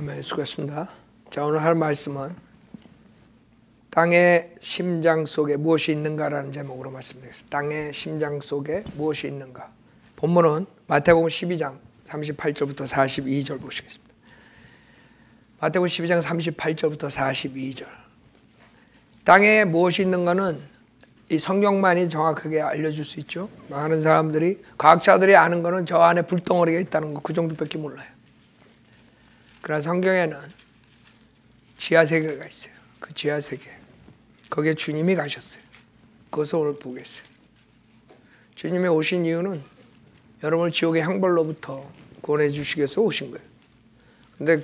아멘. 수고하셨습니다. 자, 오늘 할 말씀은 땅의 심장 속에 무엇이 있는가라는 제목으로 말씀드리겠습니다. 땅의 심장 속에 무엇이 있는가. 본문은 마태복음 12장 38절부터 42절 보시겠습니다. 마태복음 12장 38절부터 42절. 땅에 무엇이 있는가는 이 성경만이 정확하게 알려줄 수 있죠. 많은 사람들이, 과학자들이 아는 거는 저 안에 불덩어리가 있다는 거, 그 정도밖에 몰라요. 그러나 성경에는 지하세계가 있어요. 그 지하세계, 거기에 주님이 가셨어요. 그것을 오늘 보겠어요. 주님이 오신 이유는 여러분을 지옥의 형벌로부터 구원해 주시기 위해서 오신 거예요. 근데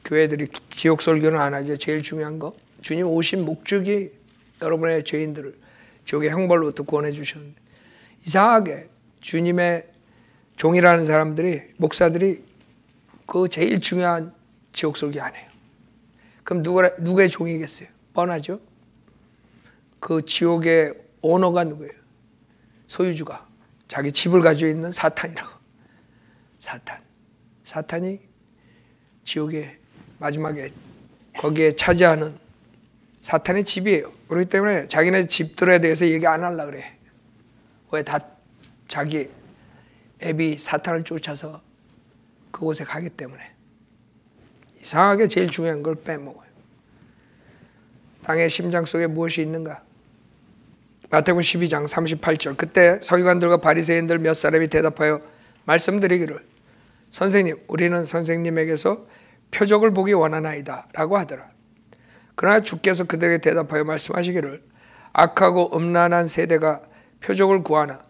교회들이 지옥 설교는 안 하죠. 제일 중요한 거, 주님 오신 목적이 여러분의 죄인들을 지옥의 형벌로부터 구원해 주셨는데, 이상하게 주님의 종이라는 사람들이, 목사들이 그 제일 중요한 지옥 설교 안 해요. 그럼 누구의 종이겠어요? 뻔하죠. 그 지옥의 오너가 누구예요? 소유주가, 자기 집을 가지고 있는 사탄이라고. 사탄이 지옥의 마지막에 거기에 차지하는 사탄의 집이에요. 그렇기 때문에 자기네 집들에 대해서 얘기 안 하려고 그래. 왜? 다 자기 애비 사탄을 쫓아서 그곳에 가기 때문에. 이상하게 제일 중요한 걸 빼먹어요. 땅의 심장 속에 무엇이 있는가? 마태복음 12장 38절. 그때 서기관들과 바리새인들 몇 사람이 대답하여 말씀드리기를, 선생님, 우리는 선생님에게서 표적을 보기 원하나이다 라고 하더라. 그러나 주께서 그들에게 대답하여 말씀하시기를, 악하고 음란한 세대가 표적을 구하나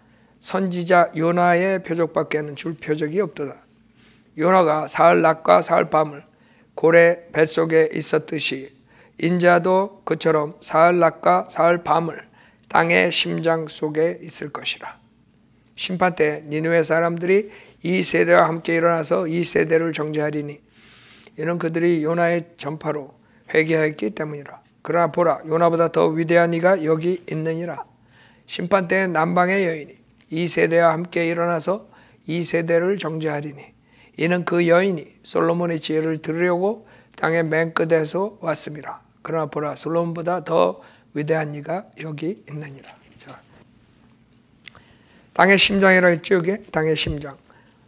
선지자 요나의 표적밖에는 줄 표적이 없도다. 요나가 사흘 낮과 사흘 밤을 고래 뱃속에 있었듯이 인자도 그처럼 사흘 낮과 사흘 밤을 땅의 심장 속에 있을 것이라. 심판 때 니느웨 사람들이 이 세대와 함께 일어나서 이 세대를 정죄하리니 이는 그들이 요나의 전파로 회개하였기 때문이라. 그러나 보라, 요나보다 더 위대한 이가 여기 있느니라. 심판 때 남방의 여인이 이 세대와 함께 일어나서 이 세대를 정죄하리니 이는 그 여인이 솔로몬의 지혜를 들으려고 땅의 맨 끝에서 왔음이라. 그러나 보라, 솔로몬보다 더 위대한 이가 여기 있느니라. 자, 땅의 심장이라고 했죠. 여기 땅의 심장.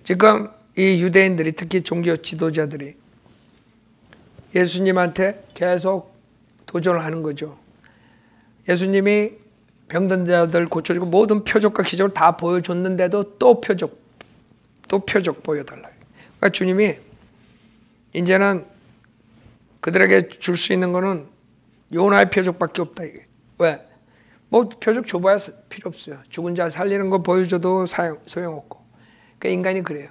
지금 이 유대인들이, 특히 종교 지도자들이 예수님한테 계속 도전을 하는 거죠. 예수님이 병든 자들 고쳐주고 모든 표적과 기적을 다 보여줬는데도 또 표적 보여달라. 그러니까 주님이 이제는 그들에게 줄 수 있는 거는 요나의 표적밖에 없다. 이게. 왜? 뭐 표적 줘봐야 필요 없어요. 죽은 자 살리는 거 보여줘도 소용없고. 그러니까 인간이 그래요.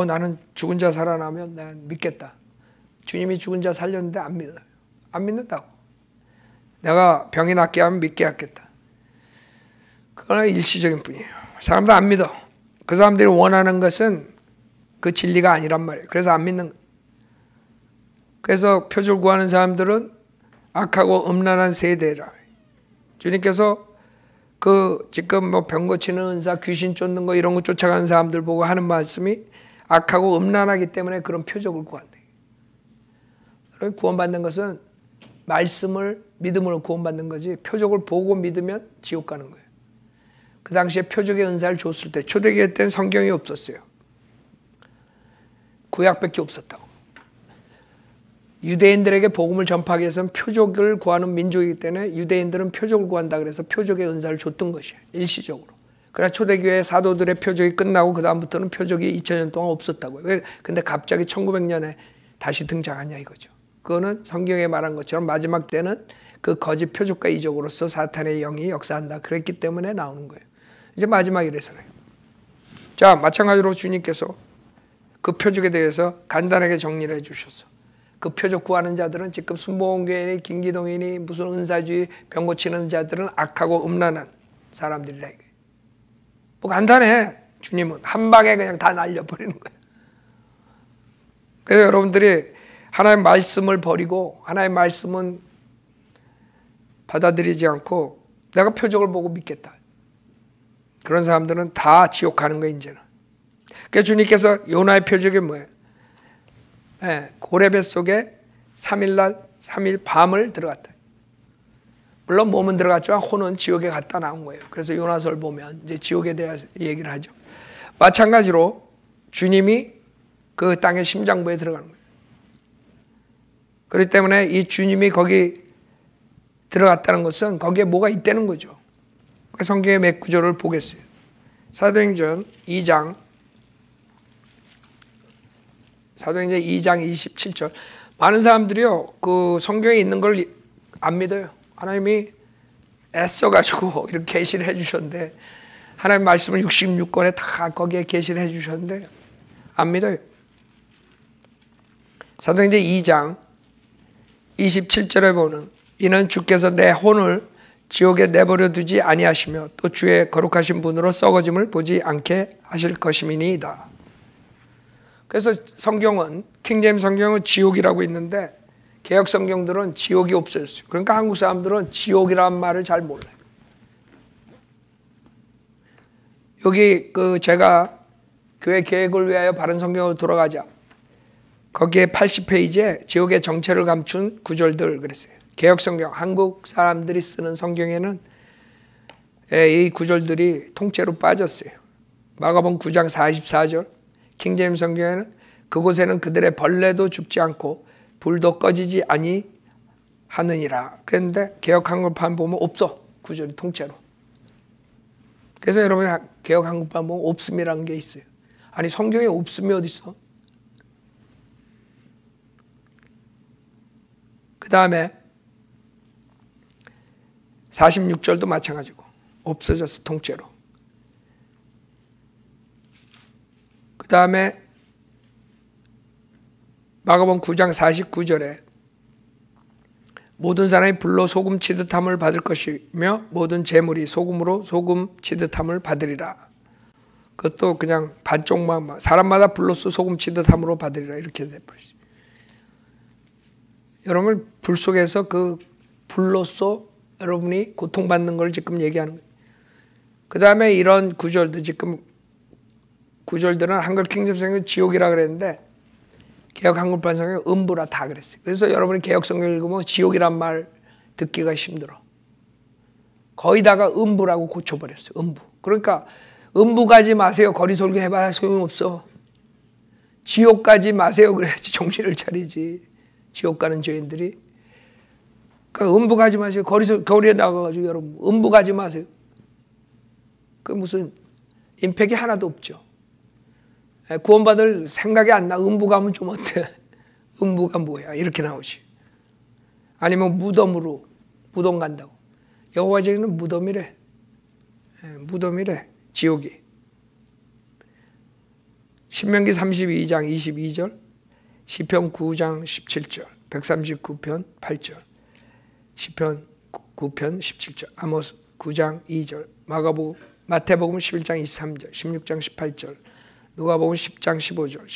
나는 죽은 자 살아나면 난 믿겠다. 주님이 죽은 자 살렸는데 안 믿어요. 안 믿는다고. 내가 병이 낫게 하면 믿게 하겠다. 그건 일시적인 뿐이에요. 사람도 안 믿어. 그 사람들이 원하는 것은 그 진리가 아니란 말이에요. 그래서 안 믿는 거예요. 그래서 표적을 구하는 사람들은 악하고 음란한 세대라. 주님께서 그 지금 뭐 병 고치는 은사, 귀신 쫓는 거 이런 거 쫓아가는 사람들 보고 하는 말씀이 악하고 음란하기 때문에 그런 표적을 구한다. 구원받는 것은 말씀을 믿음으로 구원받는 거지, 표적을 보고 믿으면 지옥 가는 거예요. 그 당시에 표적의 은사를 줬을 때, 초대기회 때는 성경이 없었어요. 구약밖에 없었다고. 유대인들에게 복음을 전파하기 위해서는 표적을 구하는 민족이기 때문에 유대인들은 표적을 구한다 그래서 표적의 은사를 줬던 것이에요. 일시적으로. 그러나 초대교회 사도들의 표적이 끝나고 그 다음부터는 표적이 2000년 동안 없었다고요. 왜? 근데 갑자기 1900년에 다시 등장하냐 이거죠. 그거는 성경에 말한 것처럼 마지막 때는 그 거짓 표적과 이적으로서 사탄의 영이 역사한다 그랬기 때문에 나오는 거예요. 이제 마지막이라서요. 자, 마찬가지로 주님께서 그 표적에 대해서 간단하게 정리를 해주셨어. 그 표적 구하는 자들은 지금 순복음교회니 김기동이니 무슨 은사주의 병 고치는 자들은 악하고 음란한 사람들이라. 뭐 간단해. 주님은 한 방에 그냥 다 날려버리는 거예요. 그래서 여러분들이 하나님의 말씀을 버리고 하나님의 말씀은 받아들이지 않고 내가 표적을 보고 믿겠다. 그런 사람들은 다 지옥 가는 거예요, 이제는. 그래서 주님께서 요나의 표적이 뭐예요? 고레벳 속에 3일날 3일 밤을 들어갔다. 물론 몸은 들어갔지만 혼은 지옥에 갔다 나온 거예요. 그래서 요나서를 보면 이제 지옥에 대해서 얘기를 하죠. 마찬가지로 주님이 그 땅의 심장부에 들어가는 거예요. 그렇기 때문에 이 주님이 거기 들어갔다는 것은 거기에 뭐가 있다는 거죠. 성경의 몇 구절을 보겠어요. 사도행전 2장 27절. 많은 사람들이요, 그 성경에 있는 걸 안 믿어요. 하나님이 애써가지고 이렇게 계시를 해주셨는데, 하나님 말씀을 66권에 다 거기에 계시를 해주셨는데 안 믿어요. 사도행전 2장 27절에 보는, 이는 주께서 내 혼을 지옥에 내버려 두지 아니하시며 또 주의 거룩하신 분으로 썩어짐을 보지 않게 하실 것임이니이다. 그래서 성경은, 킹제임스 성경은 지옥이라고 있는데 개역 성경들은 지옥이 없어졌어요. 그러니까 한국 사람들은 지옥이라는 말을 잘 몰라요. 여기 제가 교회 계획을 위하여 바른 성경으로 돌아가자, 거기에 80페이지에 지옥의 정체를 감춘 구절들 그랬어요. 개역 성경, 한국 사람들이 쓰는 성경에는 이 구절들이 통째로 빠졌어요. 마가복음 9장 44절, 킹제임스 성경에는 그곳에는 그들의 벌레도 죽지 않고 불도 꺼지지 아니하느니라 그랬는데 개역 한국판 보면 없어, 구절이 통째로. 그래서 여러분 개역 한국판 보면 없음이라는 게 있어요. 아니 성경에 없음이 어디 있어? 그 다음에 46절도 마찬가지고 없어졌어, 통째로. 그 다음에 마가복음 9장 49절에 모든 사람이 불로 소금 치듯함을 받을 것이며 모든 재물이 소금으로 소금 치듯함을 받으리라. 그것도 그냥 반쪽만, 사람마다 불로써 소금 치듯함으로 받으리라 이렇게 돼버렸어요. 여러분 불 속에서 그 불로써 여러분이 고통받는 걸 지금 얘기하는 거예요. 그 다음에 이런 구절도, 지금 구절들은 한글 킹제임스 성경은 지옥이라 그랬는데 개역 한글판 성경은 음부라 다 그랬어요. 그래서 여러분이 개역 성경 읽으면 지옥이란 말 듣기가 힘들어. 거의 다가 음부라고 고쳐버렸어요. 음부. 그러니까 음부 가지 마세요. 거리 설교해봐야 소용없어. 지옥 가지 마세요. 그래야지 정신을 차리지. 지옥 가는 죄인들이. 그러니까 음부 가지 마세요. 거리에 나가가지고 여러분 음부 가지 마세요. 그 무슨 임팩이 하나도 없죠. 구원받을 생각이 안 나. 음부 가면 좀 어때? 음부가 뭐야? 이렇게 나오지. 아니면 무덤으로, 무덤 간다고. 여호와 제는 무덤이래. 무덤이래. 지옥이. 신명기 32장 22절, 시편 9장 17절, 139편 8절, 시편 9편 17절, 아모스 9장 2절, 마태복음 11장 23절, 16장 18절, 누가복음 10장 15절,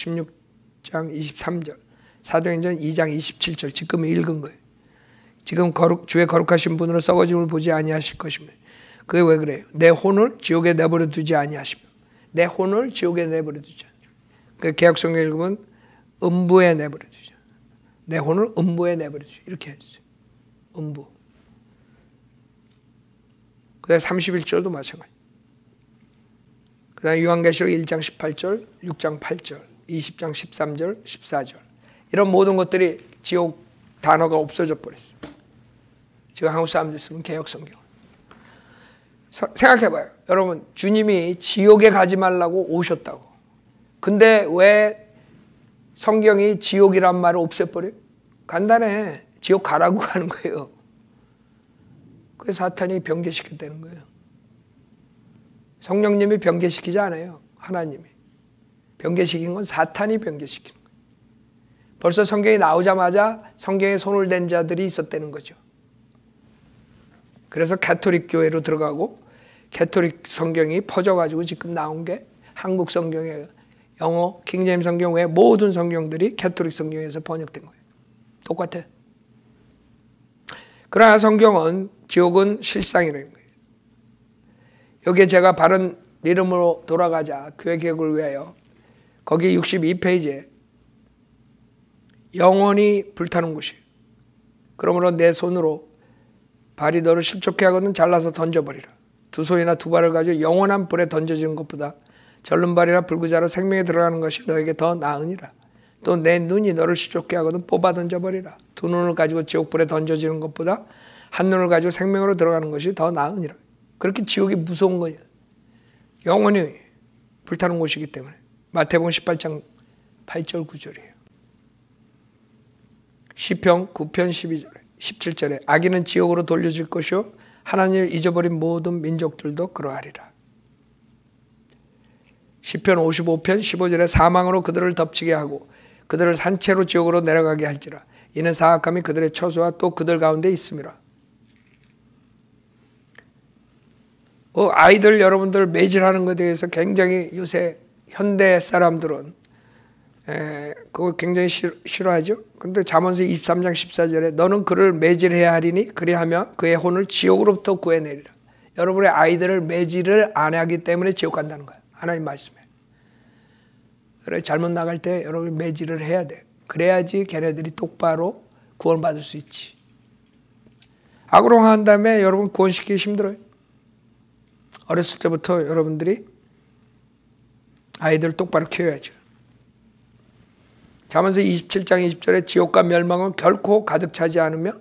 16장 23절, 사도행전 2장 27절 지금 읽은 거예요. 지금 주의 거룩하신 분으로 썩어짐을 보지 아니하실 것이며. 그게 왜 그래요? 내 혼을 지옥에 내버려 두지 아니하시며. 내 혼을 지옥에 내버려 두지 아니하시며. 그 개역성경 읽으면 음부에 내버려 두죠. 내 혼을 음부에 내버려 두죠. 이렇게 했어요. 음부. 그 다음에 31절도 마찬가지. 그 다음에 요한계시록 1장 18절, 6장 8절, 20장 13절, 14절. 이런 모든 것들이 지옥 단어가 없어져 버렸어요. 지금 한국 사람들 쓰는 개역성경. 생각해봐요. 여러분, 주님이 지옥에 가지 말라고 오셨다고. 근데 왜 성경이 지옥이란 말을 없애버려요? 간단해. 지옥 가라고 하는 거예요. 그래서 사탄이 변개시켰다는 거예요. 성령님이 변개시키지 않아요. 하나님이. 변개시킨 건 사탄이 변개시킨 거예요. 벌써 성경이 나오자마자 성경에 손을 댄 자들이 있었다는 거죠. 그래서 가톨릭 교회로 들어가고 가톨릭 성경이 퍼져가지고 지금 나온 게 한국 성경에 영어 킹제임스 성경 외에 모든 성경들이 가톨릭 성경에서 번역된 거예요. 똑같아. 그러나 성경은 지옥은 실상이라는 거예요. 여기에 제가 바른 이름으로 돌아가자 교회 계획을 위하여 거기 62페이지에 영원히 불타는 곳이. 그러므로 내 손으로 발이 너를 실족해 하거든 잘라서 던져버리라. 두 손이나 두 발을 가지고 영원한 불에 던져지는 것보다 절른 발이나 불구자로 생명에 들어가는 것이 너에게 더 나으니라. 또 내 눈이 너를 실족해 하거든 뽑아 던져버리라. 두 눈을 가지고 지옥불에 던져지는 것보다 한 눈을 가지고 생명으로 들어가는 것이 더 나으니라. 그렇게 지옥이 무서운 거냐. 영원히 불타는 곳이기 때문에. 마태복음 18장 8절 9절이에요. 시편 9편 12절 17절에 악인은 지옥으로 돌려질 것이요 하나님을 잊어버린 모든 민족들도 그러하리라. 시편 55편 15절에 사망으로 그들을 덮치게 하고 그들을 산채로 지옥으로 내려가게 할지라. 이는 사악함이 그들의 처소와 또 그들 가운데 있음이라. 아이들 여러분들 매질하는 것에 대해서 굉장히 요새 현대 사람들은 그걸 굉장히 싫어하죠. 그런데 잠언서 23장 14절에 너는 그를 매질해야 하리니 그리하면 그의 혼을 지옥으로부터 구해내리라. 여러분의 아이들을 매질을 안 하기 때문에 지옥 간다는 거예요. 하나님 말씀에. 그래 잘못 나갈 때 여러분이 매질을 해야 돼. 그래야지 걔네들이 똑바로 구원받을 수 있지. 악으로 한 다음에 여러분 구원시키기 힘들어요. 어렸을 때부터 여러분들이 아이들을 똑바로 키워야죠. 잠언서 27장 20절에 지옥과 멸망은 결코 가득 차지 않으며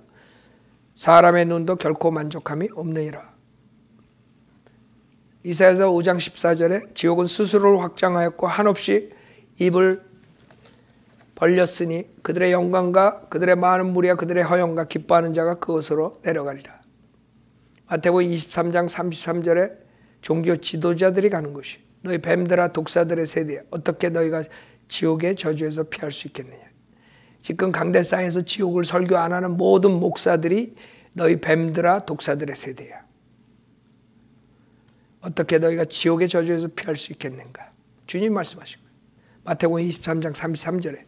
사람의 눈도 결코 만족함이 없느니라. 이사야서 5장 14절에 지옥은 스스로를 확장하였고 한없이 입을 벌렸으니 그들의 영광과 그들의 많은 무리와 그들의 허영과 기뻐하는 자가 그곳으로 내려가리라. 마태복음 23장 33절에 종교 지도자들이 가는 곳이 너희 뱀들아 독사들의 세대야 어떻게 너희가 지옥의 저주에서 피할 수 있겠느냐. 지금 강대상에서 지옥을 설교 안 하는 모든 목사들이 너희 뱀들아 독사들의 세대야. 어떻게 너희가 지옥의 저주에서 피할 수 있겠는가. 주님 말씀하신 거예요. 마태복음 23장 33절에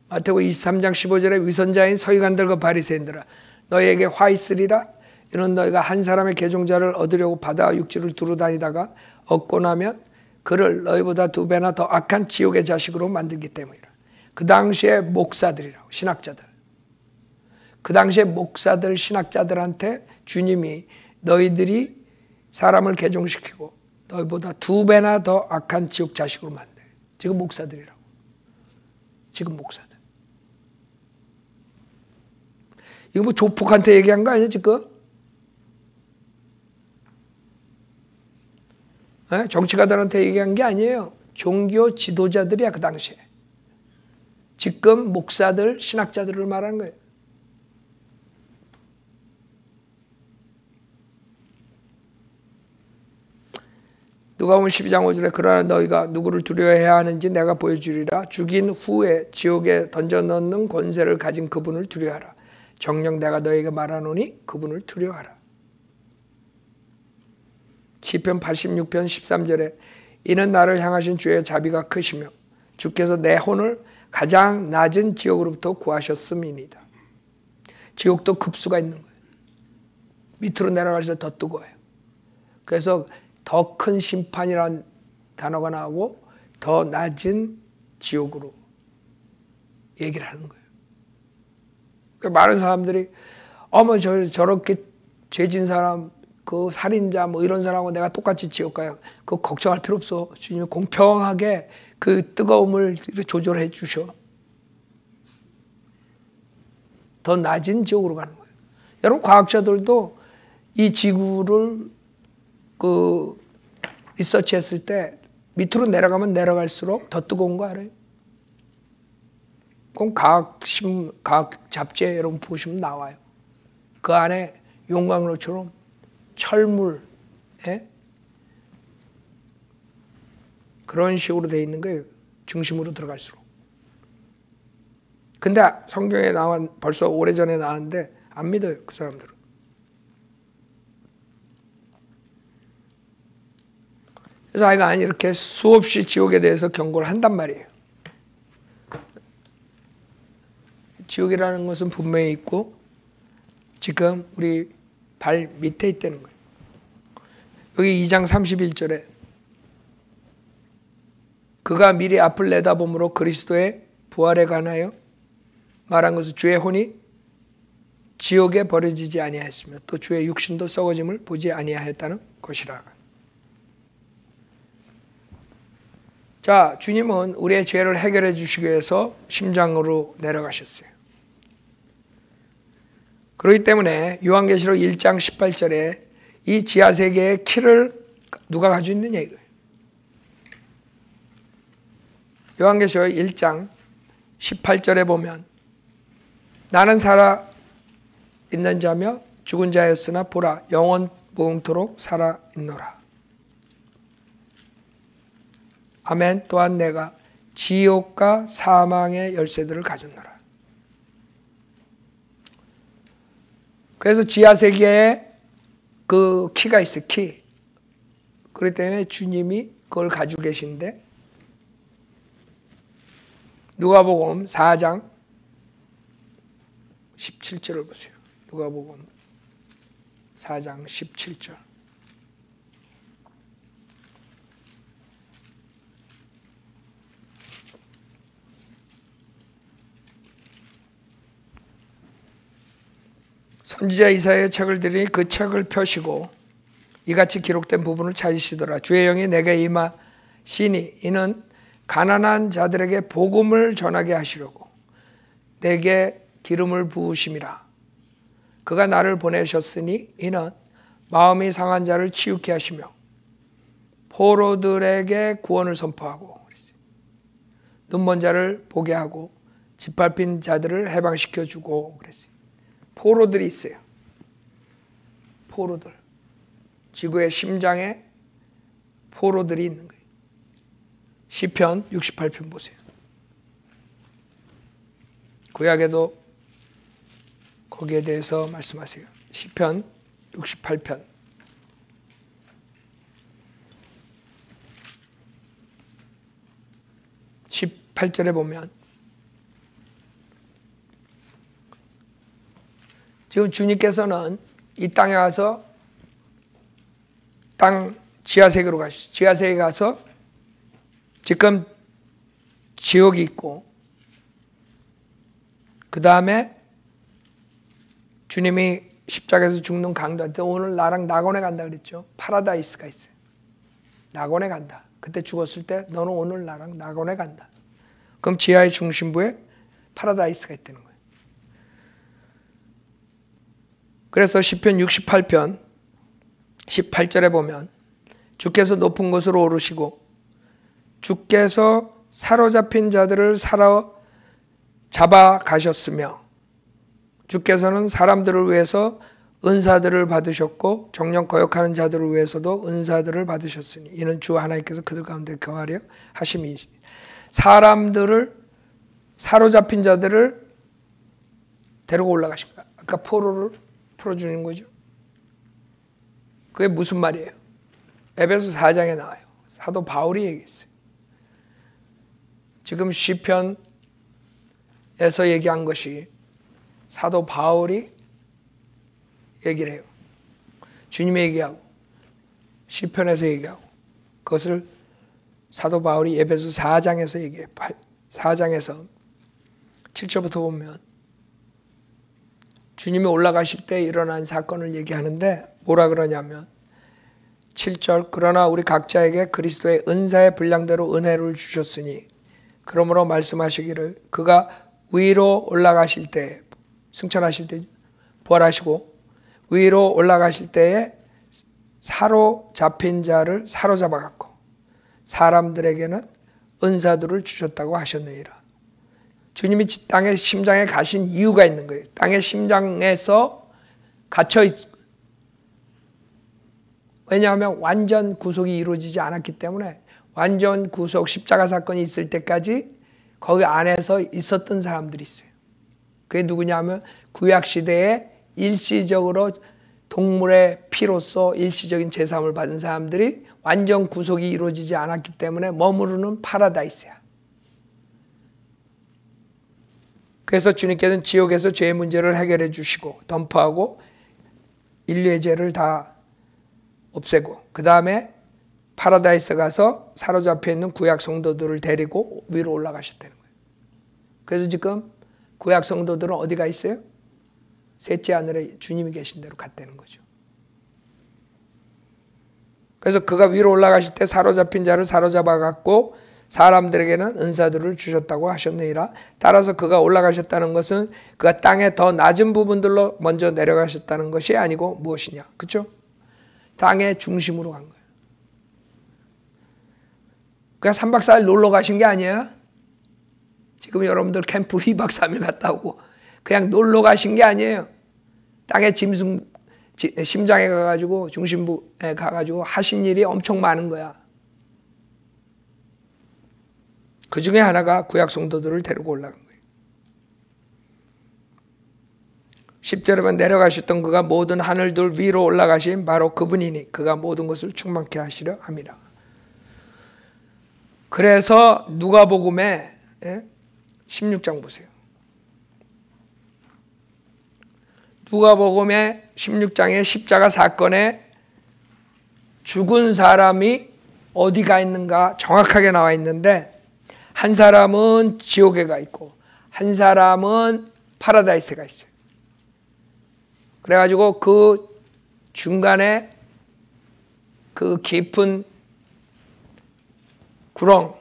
마태복음 23장 15절에 위선자인 서기관들과 바리새인들아 너희에게 화 있으리라. 이는 너희가 한 사람의 계종자를 얻으려고 바다와 육지를 두루 다니다가 얻고 나면 그를 너희보다 2배나 더 악한 지옥의 자식으로 만들기 때문이라. 그 당시에 목사들이라고 신학자들. 그 당시에 목사들 신학자들한테 주님이 너희들이 사람을 개종시키고 너희보다 2배나 더 악한 지옥 자식으로 만들. 지금 목사들이라고. 지금 목사들. 이거 뭐 조폭한테 얘기한 거 아니야 지금? 정치가들한테 얘기한 게 아니에요. 종교 지도자들이야 그 당시에. 지금 목사들, 신학자들을 말하는 거예요. 누가복음 12장 5절에 그러나 너희가 누구를 두려워해야 하는지 내가 보여주리라. 죽인 후에 지옥에 던져넣는 권세를 가진 그분을 두려워하라. 정녕 내가 너희에게 말하노니 그분을 두려워하라. 시편 86편 13절에 이는 나를 향하신 주의 자비가 크시며 주께서 내 혼을 가장 낮은 지옥으로부터 구하셨음이니이다. 지옥도 급수가 있는 거예요. 밑으로 내려갈수록 더 뜨거워요. 그래서 더 큰 심판이라는 단어가 나오고 더 낮은 지옥으로 얘기를 하는 거예요. 그러니까 많은 사람들이 어머 저렇게 죄진 사람 그 살인자 뭐 이런 사람하고 내가 똑같이 지옥 가요. 그거 걱정할 필요 없어. 주님이 공평하게 그 뜨거움을 조절해 주셔. 더 낮은 지옥으로 가는 거예요. 여러분 과학자들도 이 지구를 리서치했을 때 밑으로 내려가면 내려갈수록 더 뜨거운 거 알아요? 그건 과학 잡지에 여러분 보시면 나와요. 그 안에 용광로처럼 철물, 그런 식으로 되어 있는 거예요. 중심으로 들어갈수록. 근데 성경에 벌써 오래전에 나왔는데 안 믿어요. 그 사람들은. 그래서 아이가 이렇게 수없이 지옥에 대해서 경고를 한단 말이에요. 지옥이라는 것은 분명히 있고 지금 우리 발 밑에 있다는 거예요. 여기 2장 31절에 그가 미리 앞을 내다봄으로 그리스도의 부활에 관하여 말한 것은 주의 혼이 지옥에 버려지지 아니하였으며 또 주의 육신도 썩어짐을 보지 아니하였다는 것이라. 자, 주님은 우리의 죄를 해결해 주시기 위해서 심장으로 내려가셨어요. 그렇기 때문에 요한계시록 1장 18절에 이 지하세계의 키를 누가 가지고 있느냐 이거예요. 요한계시록 1장 18절에 보면 나는 살아 있는 자며 죽은 자였으나 보라 영원 무궁토록 살아 있노라. 아멘. 또한 내가 지옥과 사망의 열쇠들을 가졌노라. 그래서 지하세계에 그 키가 있어요. 키. 그렇기 때문에 주님이 그걸 가지고 계신데 누가복음 4장 17절을 보세요. 누가복음 4장 17절. 선지자 이사야의 책을 들으니 그 책을 펴시고 이같이 기록된 부분을 찾으시더라. 주의 영이 내게 임하시니 이는 가난한 자들에게 복음을 전하게 하시려고 내게 기름을 부으심이라. 그가 나를 보내셨으니 이는 마음이 상한 자를 치유케 하시며 포로들에게 구원을 선포하고 눈먼 자를 보게 하고 짓밟힌 자들을 해방시켜 주고 그랬어요. 포로들이 있어요. 포로들. 지구의 심장에 포로들이 있는 거예요. 시편 68편 보세요. 구약에도 거기에 대해서 말씀하세요. 시편 68편. (18절에) 보면 지금 주님께서는 이 땅에 와서 땅 지하세계로 가시죠. 지하세계에 가서 지금 지옥이 있고 그 다음에 주님이 십자가에서 죽는 강도한테 오늘 나랑 낙원에 간다 그랬죠. 파라다이스가 있어요. 낙원에 간다. 그때 죽었을 때 너는 오늘 나랑 낙원에 간다. 그럼 지하의 중심부에 파라다이스가 있다는 거예요. 그래서 시편 68편 18절에 보면 주께서 높은 곳으로 오르시고 주께서 사로잡힌 자들을 사로잡아 가셨으며 주께서는 사람들을 위해서 은사들을 받으셨고 정령 거역하는 자들을 위해서도 은사들을 받으셨으니 이는 주 하나님께서 그들 가운데 거하려 하심이니. 사람들을 사로잡힌 자들을 데리고 올라가신 거야. 아까 포로를 풀어주는 거죠. 그게 무슨 말이에요? 에베소 4장에 나와요. 사도 바울이 얘기했어요. 지금 시편에서 얘기한 것이 사도 바울이 얘기를 해요. 주님이 얘기하고 시편에서 얘기하고 그것을 사도 바울이 에베소 4장에서 얘기해요. 4장에서 7절부터 보면 주님이 올라가실 때 일어난 사건을 얘기하는데 뭐라 그러냐면 7절 그러나 우리 각자에게 그리스도의 은사의 분량대로 은혜를 주셨으니 그러므로 말씀하시기를 그가 위로 올라가실 때 승천하실 때 부활하시고 위로 올라가실 때에 사로잡힌 자를 사로잡아 갖고 사람들에게는 은사들을 주셨다고 하셨느니라. 주님이 땅의 심장에 가신 이유가 있는 거예요. 땅의 심장에서 갇혀 있. 왜냐하면 완전 구속이 이루어지지 않았기 때문에 완전 구속 십자가 사건이 있을 때까지 거기 안에서 있었던 사람들이 있어요. 그게 누구냐면 구약시대에 일시적으로 동물의 피로써 일시적인 제사함을 받은 사람들이 완전 구속이 이루어지지 않았기 때문에 머무르는 파라다이스야. 그래서 주님께서는 지옥에서 죄의 문제를 해결해 주시고 덤프하고 인류의 죄를 다 없애고 그 다음에 파라다이스 가서 사로잡혀 있는 구약 성도들을 데리고 위로 올라가셨다는 거예요. 그래서 지금 구약 성도들은 어디가 있어요? 셋째 하늘에 주님이 계신 대로 갔다는 거죠. 그래서 그가 위로 올라가실 때 사로잡힌 자를 사로잡아 갖고 사람들에게는 은사들을 주셨다고 하셨느니라. 따라서 그가 올라가셨다는 것은 그가 땅의 더 낮은 부분들로 먼저 내려가셨다는 것이 아니고 무엇이냐. 그렇죠? 땅의 중심으로 간 거예요. 그가 3박 4일 놀러 가신 게 아니에요. 지금 여러분들 캠프 2박 3일 갔다 오고 그냥 놀러 가신 게 아니에요. 땅의 심장에 가가지고 중심부에 가가지고 하신 일이 엄청 많은 거야. 그 중에 하나가 구약 성도들을 데리고 올라간 거예요. 10절에 보면 내려가셨던 그가 모든 하늘들 위로 올라가신 바로 그분이니 그가 모든 것을 충만케 하시려 함이라. 그래서 누가복음에 16장 보세요. 누가복음의 16장의 십자가 사건에 죽은 사람이 어디가 있는가 정확하게 나와 있는데 한 사람은 지옥에 가 있고 한 사람은 파라다이스가 있어요. 그래가지고 그 중간에 그 깊은 구렁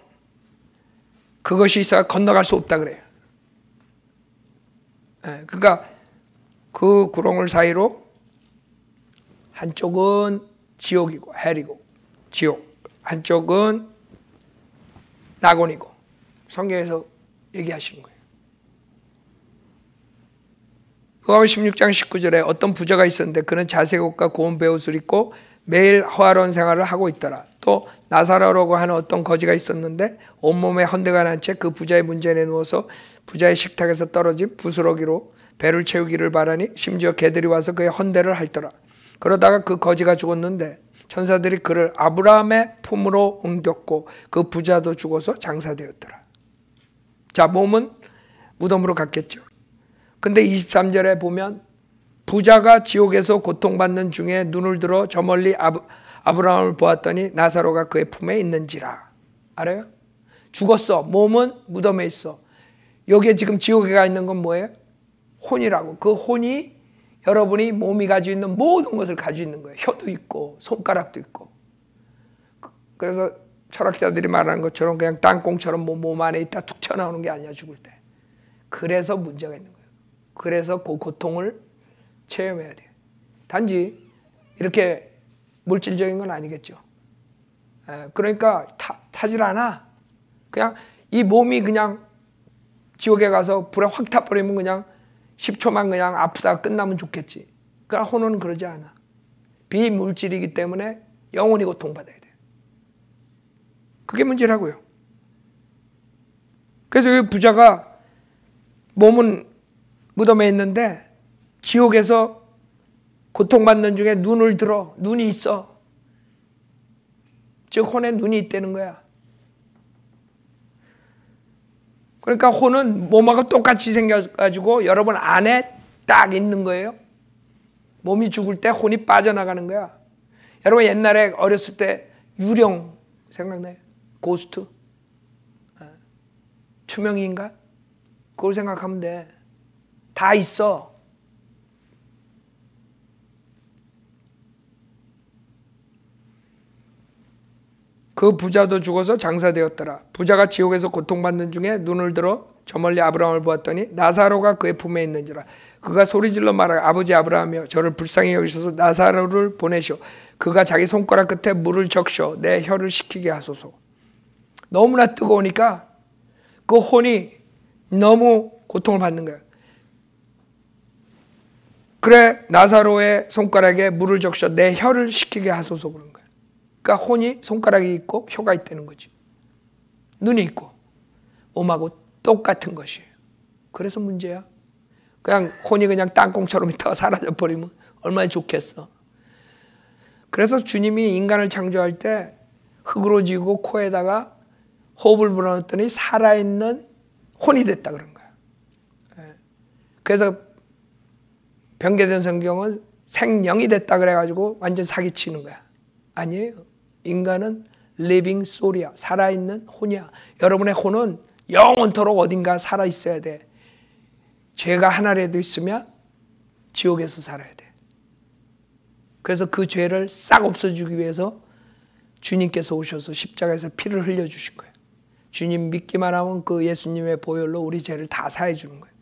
그것이 있어야 건너갈 수 없다 그래요. 그러니까 그 구렁을 사이로 한쪽은 지옥이고 헬이고 지옥, 한쪽은 낙원이고 성경에서 얘기하시는 거예요. 누가복음 16장 19절에 어떤 부자가 있었는데 그는 자색 옷과 고운 베옷을 입고 매일 호화로운 생활을 하고 있더라. 또 나사로라고 하는 어떤 거지가 있었는데 온몸에 헌대가 난 채 그 부자의 문전에 누워서 부자의 식탁에서 떨어진 부스러기로 배를 채우기를 바라니 심지어 개들이 와서 그의 헌대를 핥더라. 그러다가 그 거지가 죽었는데 천사들이 그를 아브라함의 품으로 옮겼고 그 부자도 죽어서 장사되었더라. 자, 몸은 무덤으로 갔겠죠. 근데 23절에 보면 부자가 지옥에서 고통받는 중에 눈을 들어 저 멀리 아브라함을 보았더니 나사로가 그의 품에 있는지라. 알아요? 죽었어. 몸은 무덤에 있어. 여기에 지금 지옥에 가 있는 건 뭐예요? 혼이라고. 그 혼이 여러분이 몸이 가지고 있는 모든 것을 가지고 있는 거예요. 혀도 있고 손가락도 있고. 그래서 철학자들이 말하는 것처럼 그냥 땅콩처럼 몸 안에 있다 툭 튀어나오는 게 아니야, 죽을 때. 그래서 문제가 있는 거예요. 그래서 그 고통을 체험해야 돼요. 단지 이렇게 물질적인 건 아니겠죠. 그러니까 타질 않아. 그냥 이 몸이 그냥 지옥에 가서 불에 확 타버리면 그냥 10초만 그냥 아프다가 끝나면 좋겠지. 그러나 혼은 그러지 않아. 비물질이기 때문에 영원히 고통받아야 돼. 그게 문제라고요. 그래서 이 부자가 몸은 무덤에 있는데 지옥에서 고통받는 중에 눈을 들어. 눈이 있어. 즉 혼에 눈이 있다는 거야. 그러니까 혼은 몸하고 똑같이 생겨가지고 여러분 안에 딱 있는 거예요. 몸이 죽을 때 혼이 빠져나가는 거야. 여러분 옛날에 어렸을 때 유령 생각나요? 고스트? 투명인간? 그걸 생각하면 돼. 다 있어. 그 부자도 죽어서 장사되었더라. 부자가 지옥에서 고통받는 중에 눈을 들어 저 멀리 아브라함을 보았더니 나사로가 그의 품에 있는지라. 그가 소리질러 말하되 아버지 아브라함이여 저를 불쌍히 여기셔서 나사로를 보내시오. 그가 자기 손가락 끝에 물을 적셔 내 혀를 식히게 하소서. 너무나 뜨거우니까 그 혼이 너무 고통을 받는 거야. 그래 나사로의 손가락에 물을 적셔 내 혀를 식히게 하소서 그런 거야. 그러니까 혼이 손가락이 있고 혀가 있다는 거지. 눈이 있고 몸하고 똑같은 것이에요. 그래서 문제야. 그냥 혼이 그냥 땅콩처럼 있다가 사라져버리면 얼마나 좋겠어. 그래서 주님이 인간을 창조할 때 흙으로 지고 코에다가 호흡을 불어넣었더니 살아있는 혼이 됐다 그런 거야. 그래서 변개된 성경은 생명이 됐다 그래가지고 완전 사기치는 거야. 아니에요. 인간은 living soul이야. 살아있는 혼이야. 여러분의 혼은 영원토록 어딘가 살아 있어야 돼. 죄가 하나라도 있으면 지옥에서 살아야 돼. 그래서 그 죄를 싹 없애주기 위해서 주님께서 오셔서 십자가에서 피를 흘려주신 거예요. 주님 믿기만 하면 그 예수님의 보혈로 우리 죄를 다 사해 주는 거예요.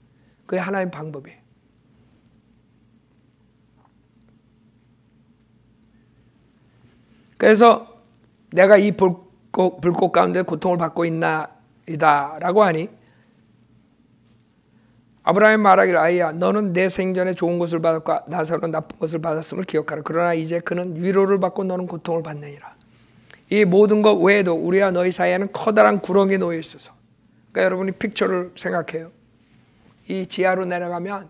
그게 하나님 방법이에요. 그래서 내가 이 불꽃 가운데 고통을 받고 있나이다라고 하니 아브라함이 말하기를 아이야 너는 내 생전에 좋은 것을 받았고 나사로는 나쁜 것을 받았음을 기억하라. 그러나 이제 그는 위로를 받고 너는 고통을 받느니라. 이 모든 것 외에도 우리와 너희 사이에는 커다란 구렁이 놓여 있어서 그러니까 여러분이 픽처를 생각해요. 이 지하로 내려가면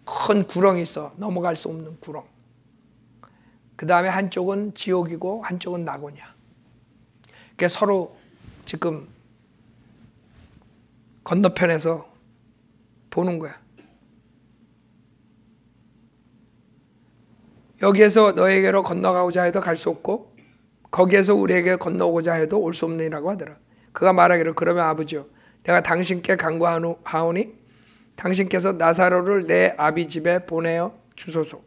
큰 구렁이 있어. 넘어갈 수 없는 구렁. 그 다음에 한쪽은 지옥이고 한쪽은 낙원이야. 그게 서로 지금 건너편에서 보는 거야. 여기에서 너에게로 건너가고자 해도 갈 수 없고 거기에서 우리에게 건너오고자 해도 올 수 없느니라고 하더라. 그가 말하기를 그러면 아버지요 내가 당신께 간구하오니 당신께서 나사로를 내 아비 집에 보내어 주소서.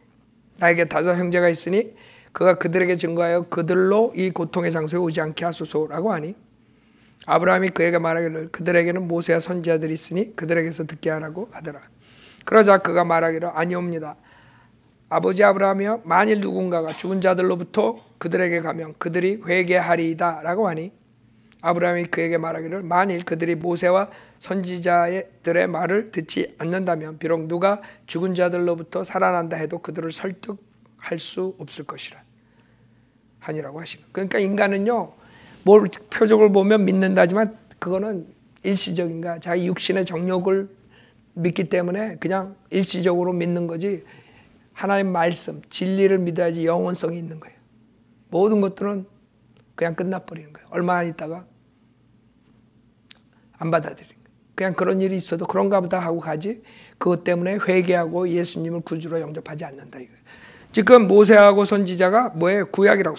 나에게 5 형제가 있으니 그가 그들에게 증거하여 그들로 이 고통의 장소에 오지 않게 하소서라고 하니 아브라함이 그에게 말하기를 그들에게는 모세와 선지자들이 있으니 그들에게서 듣게 하라고 하더라. 그러자 그가 말하기를 아니옵니다. 아버지 아브라함이여 만일 누군가가 죽은 자들로부터 그들에게 가면 그들이 회개하리이다 라고 하니 아브라함이 그에게 말하기를 만일 그들이 모세와 선지자들의 말을 듣지 않는다면 비록 누가 죽은 자들로부터 살아난다 해도 그들을 설득할 수 없을 것이라 하니라고 하시는. 그러니까 인간은요 뭘 표적을 보면 믿는다지만 그거는 일시적인가 자기 육신의 정욕을 믿기 때문에 그냥 일시적으로 믿는 거지 하나님 말씀 진리를 믿어야지 영원성이 있는 거예요. 모든 것들은 그냥 끝나버리는 거예요. 얼마 안 있다가 안 받아들이는 거예요. 그냥 그런 일이 있어도 그런가 보다 하고 가지 그것 때문에 회개하고 예수님을 구주로 영접하지 않는다 이거예요. 지금 모세하고 선지자가 뭐예요? 구약이라고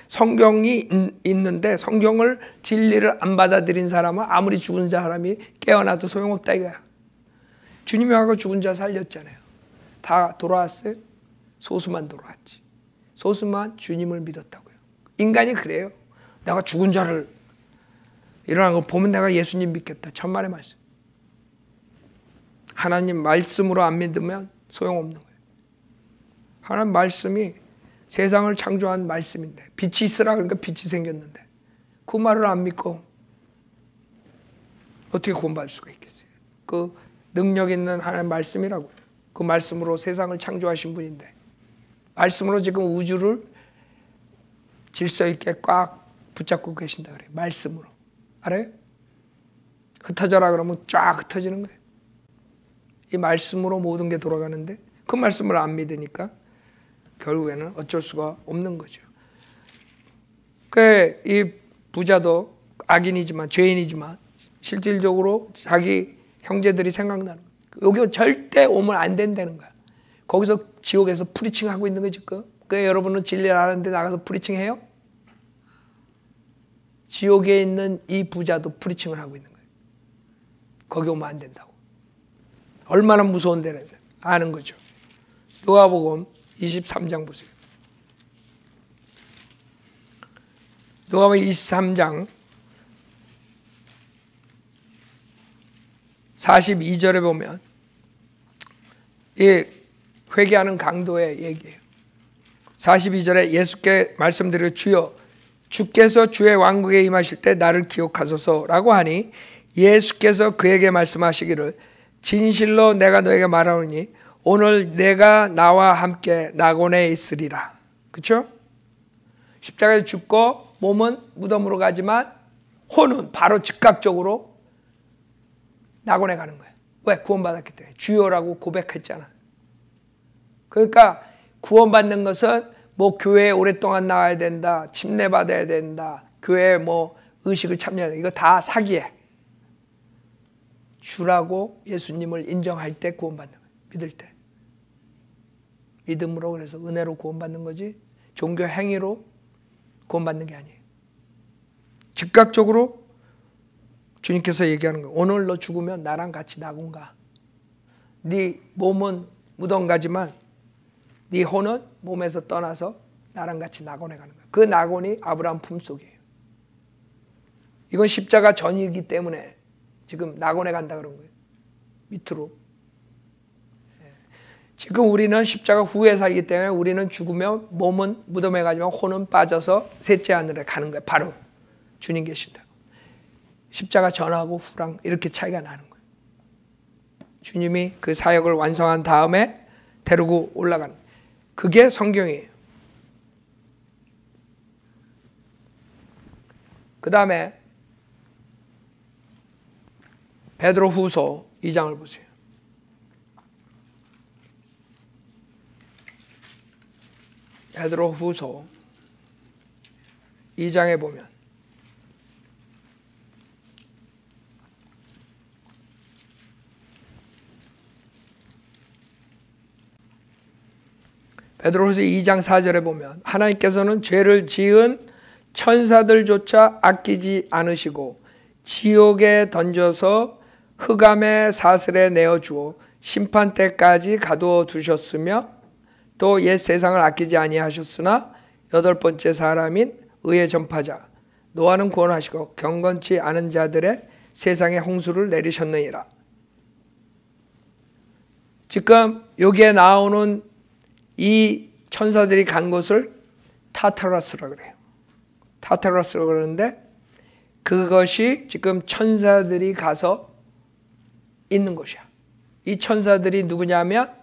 성경이 있는데 성경을 진리를 안 받아들인 사람은 아무리 죽은 사람이 깨어나도 소용없다 이거야. 주님이 하고 죽은 자 살렸잖아요. 다 돌아왔어요? 소수만 돌아왔지. 소수만 주님을 믿었다고요. 인간이 그래요. 내가 죽은 자를 일어난 거 보면 내가 예수님 믿겠다. 천만의 말씀. 하나님 말씀으로 안 믿으면 소용없는 거예요. 하나님 말씀이 세상을 창조한 말씀인데 빛이 있으라 그러니까 빛이 생겼는데 그 말을 안 믿고 어떻게 구원받을 수가 있겠어요. 그 능력 있는 하나님 말씀이라고요. 그 말씀으로 세상을 창조하신 분인데 말씀으로 지금 우주를 질서 있게 꽉 붙잡고 계신다 그래요. 말씀으로. 알아요? 흩어져라 그러면 쫙 흩어지는 거예요. 이 말씀으로 모든 게 돌아가는데 그 말씀을 안 믿으니까 결국에는 어쩔 수가 없는 거죠. 이 부자도 악인이지만 죄인이지만 실질적으로 자기 형제들이 생각나는 거예요. 여기 절대 오면 안 된다는 거야. 거기서 지옥에서 프리칭 하고 있는 거지. 그 여러분은 진리를 아는데 나가서 프리칭 해요? 지옥에 있는 이 부자도 프리칭을 하고 있는 거예요. 거기 오면 안 된다고. 얼마나 무서운 데는 아는 거죠. 누가복음 23장 보세요. 누가복음 23장 42절에 보면 이 회개하는 강도의 얘기예요. 42절에 예수께 말씀드려 주여 주께서 주의 왕국에 임하실 때 나를 기억하소서라고 하니 예수께서 그에게 말씀하시기를 진실로 내가 너에게 말하노니 오늘 내가 나와 함께 낙원에 있으리라. 그렇죠? 십자가에 죽고 몸은 무덤으로 가지만 혼은 바로 즉각적으로 낙원에 가는 거예요. 왜? 구원받았기 때문에. 주여라고 고백했잖아. 그러니까 구원받는 것은 뭐 교회에 오랫동안 나와야 된다, 침례받아야 된다, 교회에 뭐 의식을 참여해야 된다. 이거 다 사기야. 주라고 예수님을 인정할 때 구원받는 거예요. 믿을 때. 믿음으로 그래서 은혜로 구원받는 거지 종교 행위로 구원받는 게 아니에요. 즉각적으로 주님께서 얘기하는 거예요. 오늘 너 죽으면 나랑 같이 낙원 가. 네 몸은 무덤 가지만 네 혼은 몸에서 떠나서 나랑 같이 낙원에 가는 거예요. 그 낙원이 아브라함 품속이에요. 이건 십자가 전이기 때문에 지금 낙원에 간다 그런 거예요. 밑으로. 지금 우리는 십자가 후에 살기 때문에 우리는 죽으면 몸은 무덤에 가지만 혼은 빠져서 셋째 하늘에 가는 거예요. 바로 주님 계신다고. 십자가 전하고 후랑 이렇게 차이가 나는 거예요. 주님이 그 사역을 완성한 다음에 데리고 올라가는 거예요. 그게 성경이에요. 그 다음에 베드로 후서 2장을 보세요. 베드로 후서 2장에 보면 베드로후서 2장 4절에 보면 하나님께서는 죄를 지은 천사들조차 아끼지 않으시고 지옥에 던져서 흑암의 사슬에 내어주어 심판 때까지 가두어 두셨으며 또 옛 세상을 아끼지 아니하셨으나 여덟 번째 사람인 의의 전파자 노아는 구원하시고 경건치 않은 자들의 세상에 홍수를 내리셨느니라. 지금 여기에 나오는 이 천사들이 간 곳을 타타라스라고 그래요. 타타라스라고 그러는데 그것이 지금 천사들이 가서 있는 곳이야. 이 천사들이 누구냐면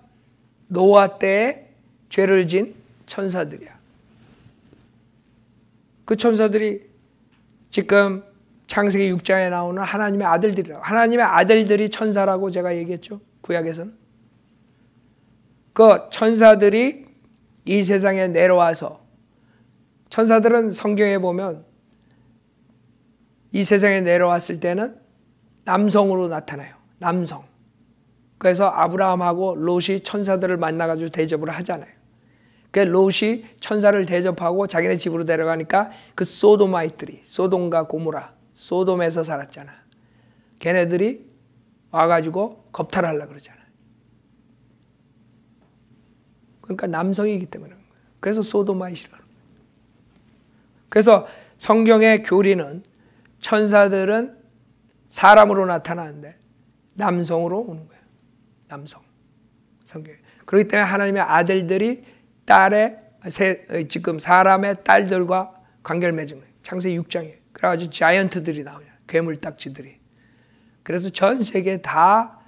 노아 때에 죄를 진 천사들이야. 그 천사들이 지금 창세기 6장에 나오는 하나님의 아들들이라고. 하나님의 아들들이 천사라고 제가 얘기했죠. 구약에서는. 그 천사들이 이 세상에 내려와서 천사들은 성경에 보면 이 세상에 내려왔을 때는 남성으로 나타나요. 남성. 그래서 아브라함하고 롯이 천사들을 만나가지고 대접을 하잖아요. 그 롯이 천사를 대접하고 자기네 집으로 데려가니까 그 소도마이트들이 소돔과 고모라 소돔에서 살았잖아. 걔네들이 와가지고 겁탈하려고 그러잖아. 그러니까 남성이기 때문에 그런 거예요. 그래서 소도마이트라는 거예요. 그래서 성경의 교리는 천사들은 사람으로 나타나는데 남성으로 오는 거예요. 남성. 성경. 그렇기 때문에 하나님의 아들들이 지금 사람의 딸들과 관계를 맺은 거예요. 창세기 6장에. 그래가지고 자이언트들이 나오잖아요. 괴물딱지들이. 그래서 전 세계 다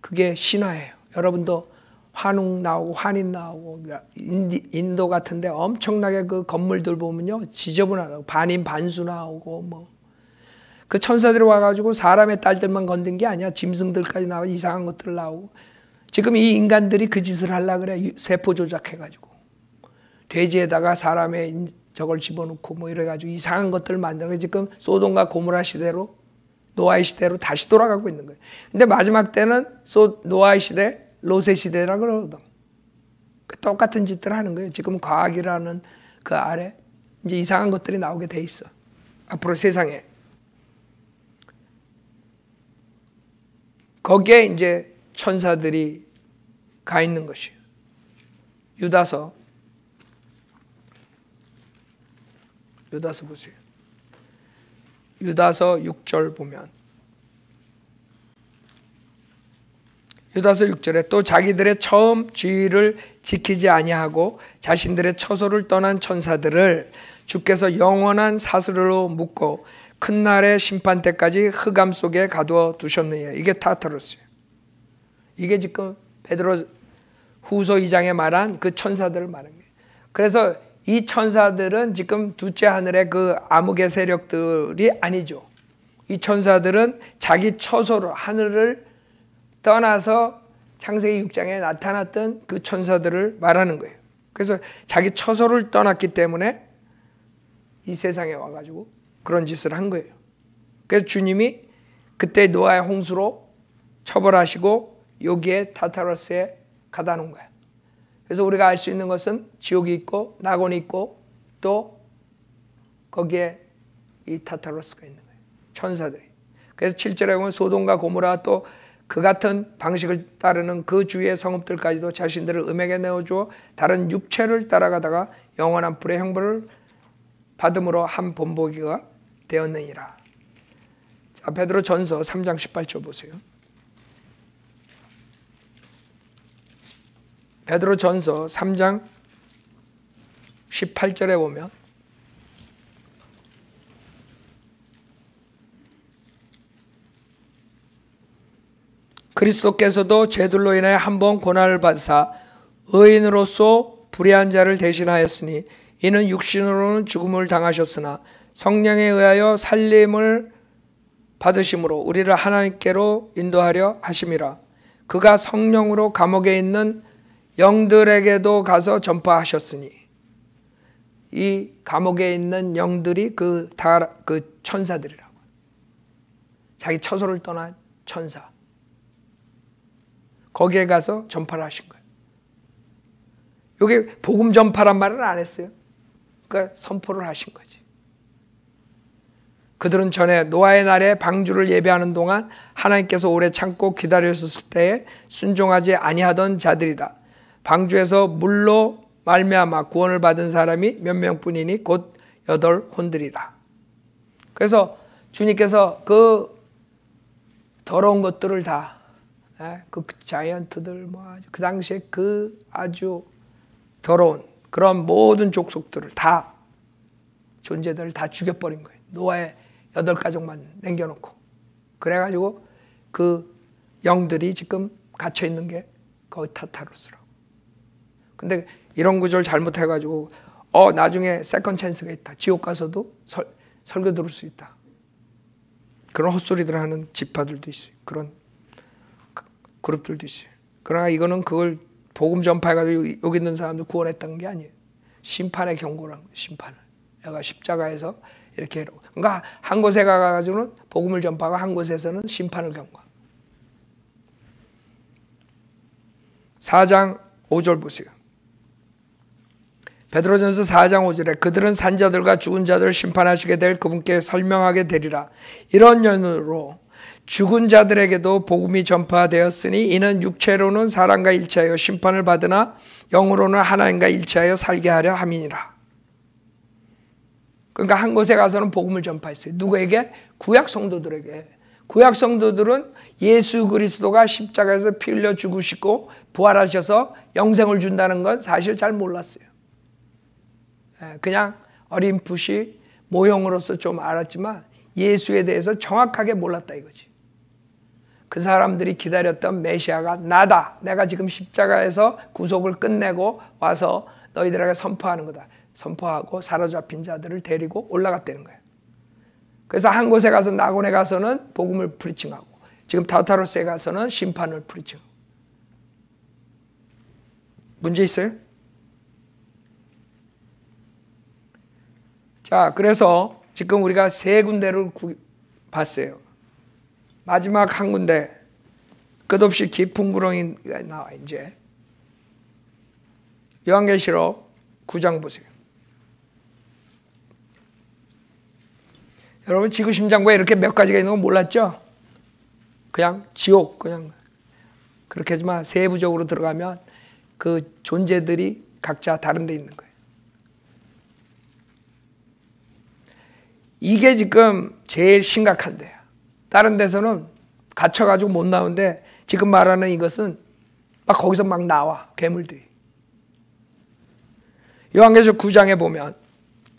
그게 신화예요. 여러분도 환웅 나오고 환인 나오고 인도 같은데 엄청나게 그 건물들 보면요 지저분하고 반인 반수 나오고 뭐 그 천사들이 와가지고 사람의 딸들만 건든 게 아니야. 짐승들까지 나오고 이상한 것들 나오고 지금 이 인간들이 그 짓을 하려고 그래. 세포 조작해가지고 돼지에다가 사람의 저걸 집어넣고 뭐 이래가지고 이상한 것들을 만들어 지금 소돔과 고모라 시대로 노아의 시대로 다시 돌아가고 있는 거예요. 근데 마지막 때는 노아의 시대 롯의 시대라고 그러거든. 똑같은 짓들을 하는 거예요. 지금 과학이라는 그 아래 이제 이상한 것들이 나오게 돼 있어. 앞으로 세상에. 거기에 이제 천사들이 가 있는 것이에요. 유다서 보세요. 유다서 6절 보면 유다서 6절에 또 자기들의 처음 주의를 지키지 아니하고 자신들의 처소를 떠난 천사들을 주께서 영원한 사슬로 묶고 큰 날의 심판 때까지 흑암 속에 가두어 두셨느니라. 이게 타타로스예요. 이게 지금 베드로 후서 2장에 말한 그 천사들을 말한 거예요. 그래서 이 천사들은 지금 둘째 하늘의 그 암흑의 세력들이 아니죠. 이 천사들은 자기 처소로 하늘을 떠나서 창세기 6장에 나타났던 그 천사들을 말하는 거예요. 그래서 자기 처소를 떠났기 때문에 이 세상에 와가지고 그런 짓을 한 거예요. 그래서 주님이 그때 노아의 홍수로 처벌하시고 여기에 타타로스에 가다 놓은 거야. 그래서 우리가 알 수 있는 것은 지옥이 있고 낙원이 있고 또 거기에 이 타타로스가 있는 거예요. 천사들이. 그래서 7절에 보면 소돔과 고모라 또 그 같은 방식을 따르는 그 주위의 성읍들까지도 자신들을 음행에 내어주어 다른 육체를 따라가다가 영원한 불의 형벌을 받음으로 한 본보기가 되었느니라. 자, 베드로 전서 3장 18절 보세요. 베드로 전서 3장 18절에 보면 그리스도께서도 죄들로 인하여 한 번 고난을 받으사 의인으로서 불의한 자를 대신하였으니 이는 육신으로는 죽음을 당하셨으나 성령에 의하여 살림을 받으심으로 우리를 하나님께로 인도하려 하심이라. 그가 성령으로 감옥에 있는 영들에게도 가서 전파하셨으니, 이 감옥에 있는 영들이 그 천사들이라고. 자기 처소를 떠난 천사. 거기에 가서 전파를 하신 거예요. 이게 복음 전파란 말을 안 했어요. 그러니까 선포를 하신 거지. 그들은 전에 노아의 날에 방주를 예배하는 동안 하나님께서 오래 참고 기다리셨을 때에 순종하지 아니하던 자들이라. 방주에서 물로 말미암아 구원을 받은 사람이 몇 명뿐이니 곧 8혼들이라. 그래서 주님께서 그 더러운 것들을 다, 그 자이언트들, 그 당시에 그 아주 더러운 그런 모든 족속들을 다, 존재들을 다 죽여버린 거예요. 노아의 8가족만 남겨놓고. 그래가지고 그 영들이 지금 갇혀있는 게 거의 타타로스라고. 근데 이런 구조를 잘못해가지고 나중에 세컨 찬스가 있다. 지옥 가서도 설교 들을 수 있다. 그런 헛소리들 하는 지파들도 있어요. 그런 그룹들도 있어요. 그러나 이거는 그걸 복음 전파해가지고 여기 있는 사람들 구원했다는 게 아니에요. 심판의 경고란 거예요. 심판을. 내가 십자가에서 이렇게 해라고. 그러니까 한 곳에 가가지고는 복음을 전파하고 한 곳에서는 심판을 경고. 4장 5절 보세요. 베드로전서 4장 5절에 그들은 산자들과 죽은 자들을 심판하시게 될 그분께 설명하게 되리라. 이런 연으로 죽은 자들에게도 복음이 전파되었으니 이는 육체로는 사람과 일치하여 심판을 받으나 영으로는 하나님과 일치하여 살게 하려 함이니라. 그러니까 한 곳에 가서는 복음을 전파했어요. 누구에게? 구약 성도들에게. 구약 성도들은 예수 그리스도가 십자가에서 피 흘려 죽으시고 부활하셔서 영생을 준다는 건 사실 잘 몰랐어요. 그냥 어렴풋이 모형으로서 좀 알았지만 예수에 대해서 정확하게 몰랐다 이거지. 그 사람들이 기다렸던 메시아가 나다. 내가 지금 십자가에서 구속을 끝내고 와서 너희들에게 선포하는 거다. 선포하고 사로잡힌 자들을 데리고 올라갔다는 거예요. 그래서 한 곳에 가서 낙원에 가서는 복음을 프리칭하고 지금 타타로스에 가서는 심판을 프리칭하고. 문제 있어요? 자, 그래서 지금 우리가 세 군데를 봤어요. 마지막 한 군데, 끝없이 깊은 구렁이 나와. 이제 요한계시록 9장 보세요. 여러분 지구심장부에 이렇게 몇 가지가 있는 거 몰랐죠? 그냥 지옥, 그냥 그렇게 하지만 세부적으로 들어가면 그 존재들이 각자 다른 데 있는 거예요. 이게 지금 제일 심각한데요. 다른 데서는 갇혀가지고 못 나오는데 지금 말하는 이것은 막 거기서 막 나와, 괴물들이. 요한계시록 9장에 보면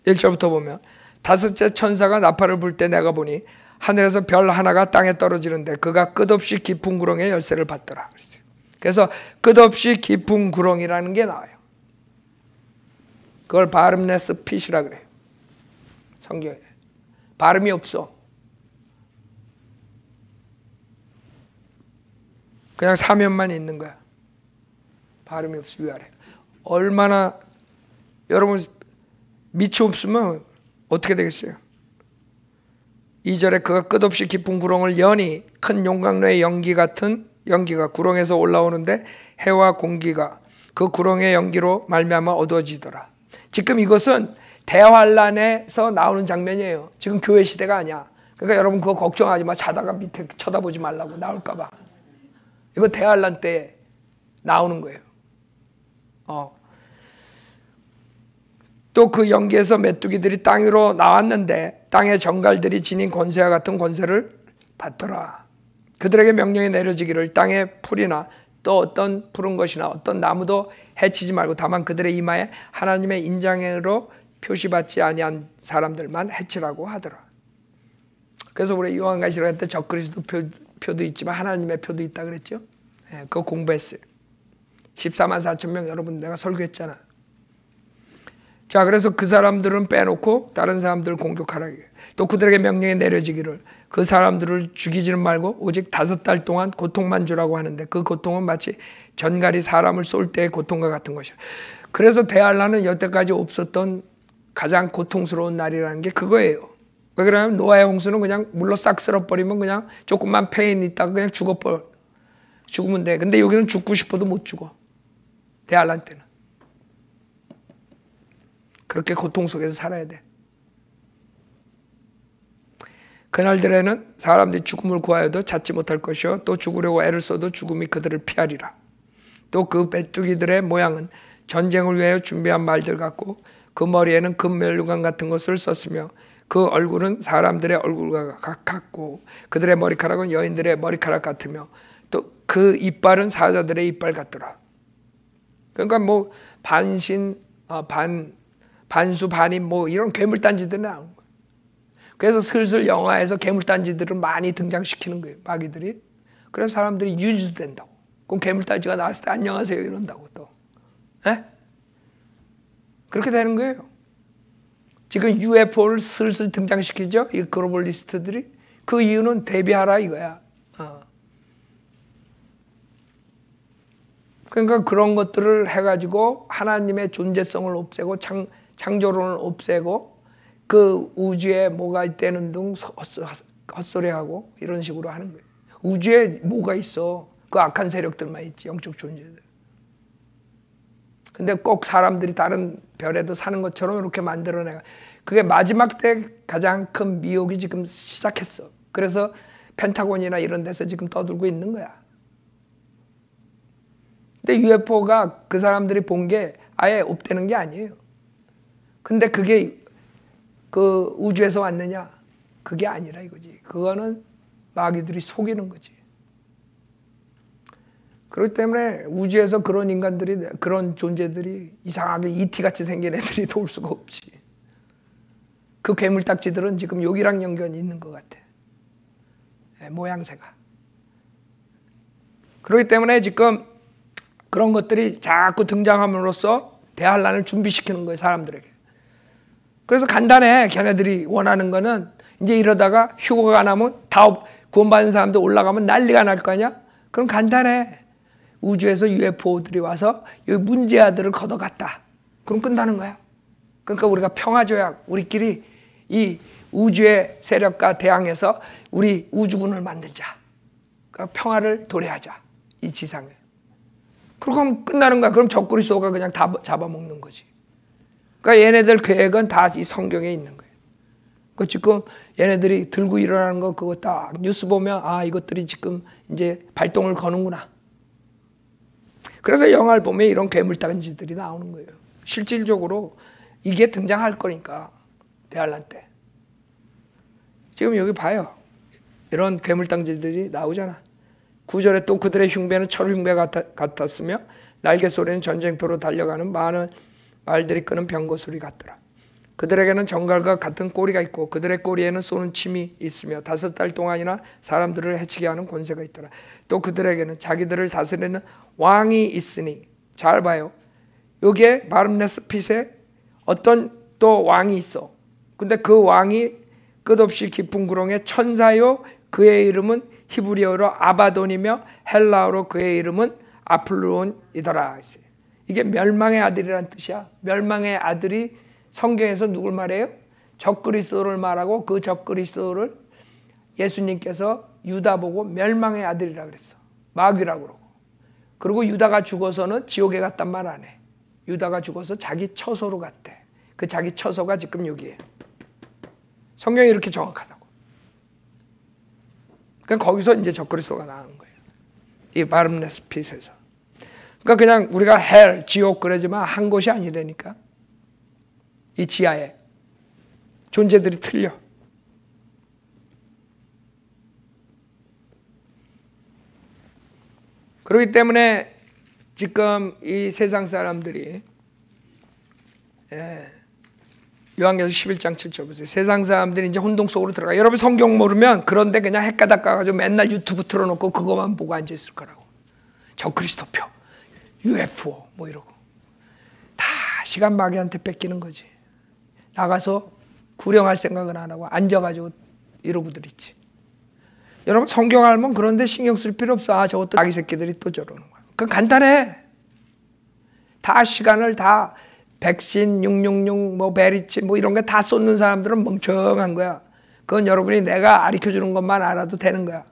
1절부터 보면 다섯째 천사가 나팔을 불 때 내가 보니 하늘에서 별 하나가 땅에 떨어지는데 그가 끝없이 깊은 구렁의 열쇠를 받더라 그랬어요. 그래서 끝없이 깊은 구렁이라는 게 나와요. 그걸 바름네스 핏이라 그래요. 성경에. 발음이 없어. 그냥 사면만 있는 거야. 발음이 없어. 위아래. 얼마나 여러분 밑이 없으면 어떻게 되겠어요? 2절에 그가 끝없이 깊은 구렁을 여니 큰 용광로의 연기 같은 연기가 구렁에서 올라오는데 해와 공기가 그 구렁의 연기로 말미암아 어두워지더라. 지금 이것은 대환란에서 나오는 장면이에요. 지금 교회 시대가 아니야. 그러니까 여러분 그거 걱정하지 마. 자다가 밑에 쳐다보지 말라고 나올까 봐. 이거 대환란 때 나오는 거예요. 또 그 연기에서 메뚜기들이 땅 위로 나왔는데 땅의 정갈들이 지닌 권세와 같은 권세를 받더라. 그들에게 명령이 내려지기를 땅의 풀이나 또 어떤 푸른 것이나 어떤 나무도 해치지 말고 다만 그들의 이마에 하나님의 인장으로 표시받지 아니한 사람들만 해치라고 하더라. 그래서 우리 요한계시록 할 때 적그리스도 표도 있지만 하나님의 표도 있다 그랬죠. 그거 공부했어요. 14만 4천 명 여러분 내가 설교했잖아. 자, 그래서 그 사람들은 빼놓고 다른 사람들을 공격하라. 또 그들에게 명령이 내려지기를 그 사람들을 죽이지는 말고 오직 5달 동안 고통만 주라고 하는데 그 고통은 마치 전갈이 사람을 쏠 때의 고통과 같은 것이라. 그래서 대환란은 여태까지 없었던 가장 고통스러운 날이라는 게 그거예요. 왜 그러냐면 노아의 홍수는 그냥 물로 싹 쓸어버리면 그냥 조금만 페인 있다가 그냥 죽으면 돼. 근데 여기는 죽고 싶어도 못 죽어. 대환란 때는. 그렇게 고통 속에서 살아야 돼. 그날들에는 사람들이 죽음을 구하여도 찾지 못할 것이요 또 죽으려고 애를 써도 죽음이 그들을 피하리라. 또 그 메뚜기들의 모양은 전쟁을 위하여 준비한 말들 같고 그 머리에는 금면류관 같은 것을 썼으며 그 얼굴은 사람들의 얼굴과 같고 그들의 머리카락은 여인들의 머리카락 같으며 또 그 이빨은 사자들의 이빨 같더라. 그러니까 뭐 반수 반인 뭐 이런 괴물단지들이 나온 거예요. 그래서 슬슬 영화에서 괴물단지들을 많이 등장시키는 거예요. 마귀들이. 그래서 사람들이 유지된다고. 그럼 괴물단지가 나왔을 때 안녕하세요 이런다고 또. 에? 그렇게 되는 거예요. 지금 UFO를 슬슬 등장시키죠. 이 글로벌리스트들이. 그 이유는 대비하라 이거야. 그러니까 그런 것들을 해가지고 하나님의 존재성을 없애고 창조론을 없애고 그 우주에 뭐가 있다는 등 헛소리하고 이런 식으로 하는 거예요. 우주에 뭐가 있어? 그 악한 세력들만 있지, 영적 존재들. 근데 꼭 사람들이 다른 별에도 사는 것처럼 이렇게 만들어내가. 그게 마지막 때 가장 큰 미혹이 지금 시작했어. 그래서 펜타곤이나 이런 데서 지금 떠들고 있는 거야. 근데 UFO가 그 사람들이 본 게 아예 없대는 게 아니에요. 근데 그게 그 우주에서 왔느냐? 그게 아니라 이거지. 그거는 마귀들이 속이는 거지. 그렇기 때문에 우주에서 그런 인간들이, 그런 존재들이 이상하게 ET같이 생긴 애들이 올 수가 없지. 그 괴물딱지들은 지금 여기랑 연관이 있는 것 같아. 모양새가. 그렇기 때문에 지금 그런 것들이 자꾸 등장함으로써 대환란을 준비시키는 거예요, 사람들에게. 그래서 간단해. 걔네들이 원하는 거는 이제 이러다가 휴거가 나면 다 구원받은 사람들 올라가면 난리가 날 거 아니야? 그럼 간단해. 우주에서 UFO들이 와서 여기 문제아들을 걷어갔다. 그럼 끝나는 거야. 그러니까 우리가 평화조약, 우리끼리 이 우주의 세력과 대항해서 우리 우주군을 만들자. 그러니까 평화를 도래하자. 이 지상에. 그럼 끝나는 거야. 그럼 적그리스도가 그냥 다 잡아먹는 거지. 그러니까 얘네들 계획은 다 이 성경에 있는 거예요. 그 지금 얘네들이 들고 일어나는 거 그거 딱 뉴스 보면 아 이것들이 지금 이제 발동을 거는구나. 그래서 영화를 보면 이런 괴물단지들이 나오는 거예요. 실질적으로 이게 등장할 거니까 대환란 때. 지금 여기 봐요. 이런 괴물단지들이 나오잖아. 9절에 또 그들의 흉배는 철 흉배 같았으며 날개 소리는 전쟁터로 달려가는 많은 말들이 끄는 병거 소리 같더라. 그들에게는 정갈과 같은 꼬리가 있고 그들의 꼬리에는 쏘는 침이 있으며 5달 동안이나 사람들을 해치게 하는 권세가 있더라. 또 그들에게는 자기들을 다스리는 왕이 있으니 잘 봐요. 여기에 바름네스핏에 어떤 또 왕이 있어. 근데 그 왕이 끝없이 깊은 구렁에 천사요 그의 이름은 히브리어로 아바돈이며 헬라어로 그의 이름은 아플루온이더라. 이게 멸망의 아들이란 뜻이야. 멸망의 아들이 성경에서 누굴 말해요? 적그리스도를 말하고 그 적그리스도를 예수님께서 유다 보고 멸망의 아들이라 그랬어. 마귀라고 그러고. 그리고 유다가 죽어서는 지옥에 갔단 말 안 해. 유다가 죽어서 자기 처소로 갔대. 그 자기 처소가 지금 여기에. 성경이 이렇게 정확하다고. 거기서 이제 적그리스도가 나오는 거예요. 이 바름네스 핏에서. 그러니까 그냥 우리가 헬, 지옥 그러지만 한 곳이 아니라니까. 이 지하에 존재들이 틀려. 그렇기 때문에 지금 이 세상 사람들이 요한계시록 11장 7절 보세요. 세상 사람들이 이제 혼동 속으로 들어가. 여러분 성경 모르면 그런데 그냥 헷가닥 가가지고 맨날 유튜브 틀어놓고 그것만 보고 앉아있을 거라고. 적그리스도표, UFO 뭐 이러고. 다 시간 마귀한테 뺏기는 거지. 나가서 구령할 생각은 안 하고 앉아가지고 이러고들 있지. 여러분 성경 알면 그런데 신경 쓸 필요 없어. 아, 저것도 아기 새끼들이 또 저러는 거야. 그건 간단해. 다 시간을 다 백신, 666, 뭐 베리치 뭐 이런 게 다 쏟는 사람들은 멍청한 거야. 그건 여러분이 내가 가르쳐주는 것만 알아도 되는 거야.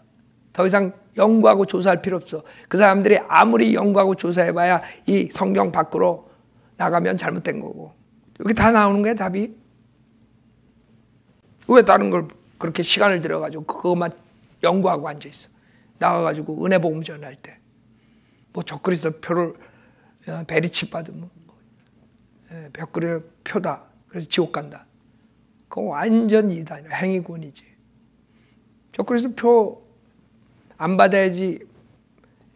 더 이상 연구하고 조사할 필요 없어. 그 사람들이 아무리 연구하고 조사해봐야 이 성경 밖으로 나가면 잘못된 거고. 여기 다 나오는 거야 답이. 왜 다른 걸 그렇게 시간을 들여가지고 그것만 연구하고 앉아있어. 나가가지고 은혜복음 전할 때 뭐 적그리스도 표를 베리치 받으면 벽그리 표다. 그래서 지옥 간다. 그거 완전 이단이야. 행위군이지. 적그리스도 표 안 받아야지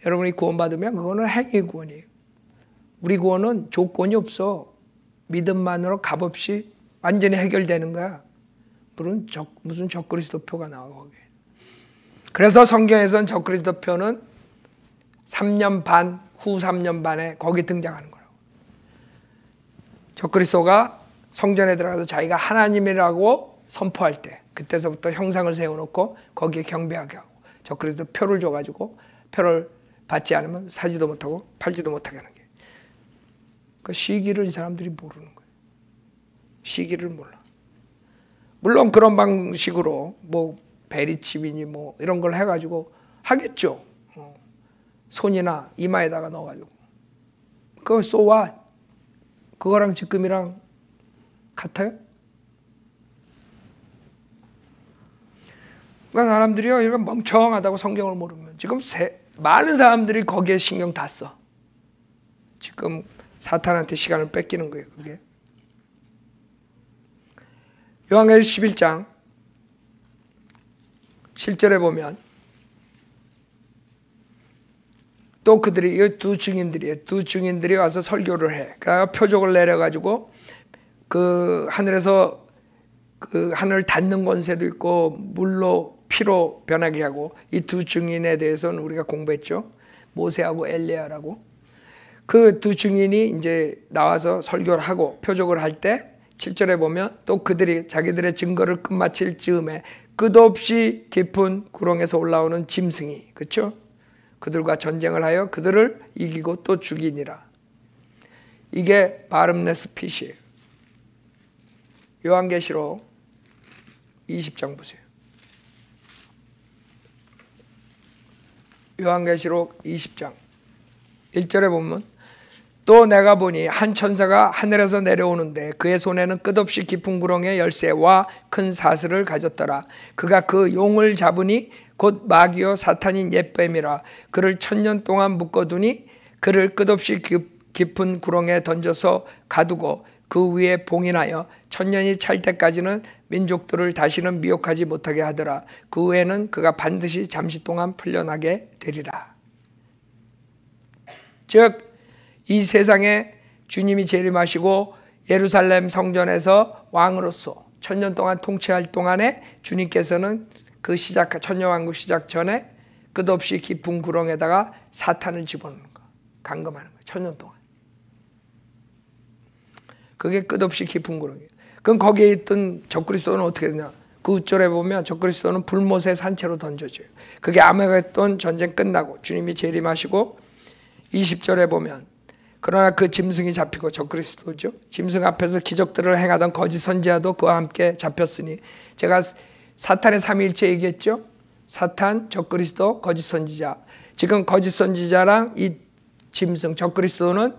여러분이 구원받으면 그거는 행위구원이에요. 우리 구원은 조건이 없어. 믿음만으로 값없이 완전히 해결되는 거야. 무슨 적그리스도표가 나와 거기. 그래서 성경에서는 적그리스도표는 3년 반, 후 3년 반에 거기 등장하는 거라고. 적그리스도가 성전에 들어가서 자기가 하나님이라고 선포할 때 그때서부터 형상을 세워놓고 거기에 경배하게 하고 적그리스도 표를 줘가지고 표를 받지 않으면 사지도 못하고 팔지도 못하게 하는 게. 그 시기를 이 사람들이 모르는 거예요. 시기를 몰라. 물론 그런 방식으로 뭐 베리칩이니 뭐 이런 걸 해가지고 하겠죠. 손이나 이마에다가 넣어가지고. 그거 쏘와 그거랑 지금이랑 같아요? 그러니까 사람들이요 이런 멍청하다고 성경을 모르면 지금 많은 사람들이 거기에 신경 다 써. 지금 사탄한테 시간을 뺏기는 거예요. 그게. 요한계시록 11장 7절에 보면 또 그들이 이 두 증인들이 와서 설교를 해. 그러니까 표적을 내려가지고 그 하늘에서 그 하늘을 닫는 권세도 있고 물로 피로 변하게 하고 이 두 증인에 대해서는 우리가 공부했죠. 모세하고 엘리야라고. 그 두 증인이 이제 나와서 설교를 하고 표적을 할 때 7절에 보면 또 그들이 자기들의 증거를 끝마칠 즈음에 끝없이 깊은 구렁에서 올라오는 짐승이, 그렇죠? 그들과 전쟁을 하여 그들을 이기고 또 죽이니라. 이게 바름네스 핏이에요. 요한계시록 20장 보세요. 요한계시록 20장 1절에 보면 또 내가 보니 한 천사가 하늘에서 내려오는데 그의 손에는 끝없이 깊은 구렁의 열쇠와 큰 사슬을 가졌더라. 그가 그 용을 잡으니 곧 마귀요 사탄인 옛뱀이라. 그를 1000년 동안 묶어두니 그를 끝없이 깊은 구렁에 던져서 가두고 그 위에 봉인하여 1000년이 찰 때까지는 민족들을 다시는 미혹하지 못하게 하더라. 그 후에는 그가 반드시 잠시 동안 풀려나게 되리라. 즉 이 세상에 주님이 재림하시고 예루살렘 성전에서 왕으로서 1000년 동안 통치할 동안에 주님께서는 그 천년왕국 시작 전에 끝없이 깊은 구렁에다가 사탄을 집어넣는 거, 감금하는 거, 1000년 동안. 그게 끝없이 깊은 구렁이에요. 그럼 거기에 있던 적그리스도는 어떻게 되냐? 그 우절에 보면 적그리스도는 불못의 산채로 던져져요. 그게 아메게돈 전쟁 끝나고 주님이 재림하시고 20절에 보면 그러나 그 짐승이 잡히고 적그리스도죠. 짐승 앞에서 기적들을 행하던 거짓 선지자도 그와 함께 잡혔으니 제가 사탄의 삼위일체 얘기했죠. 사탄, 적그리스도, 거짓 선지자. 지금 거짓 선지자랑 이 짐승 적그리스도는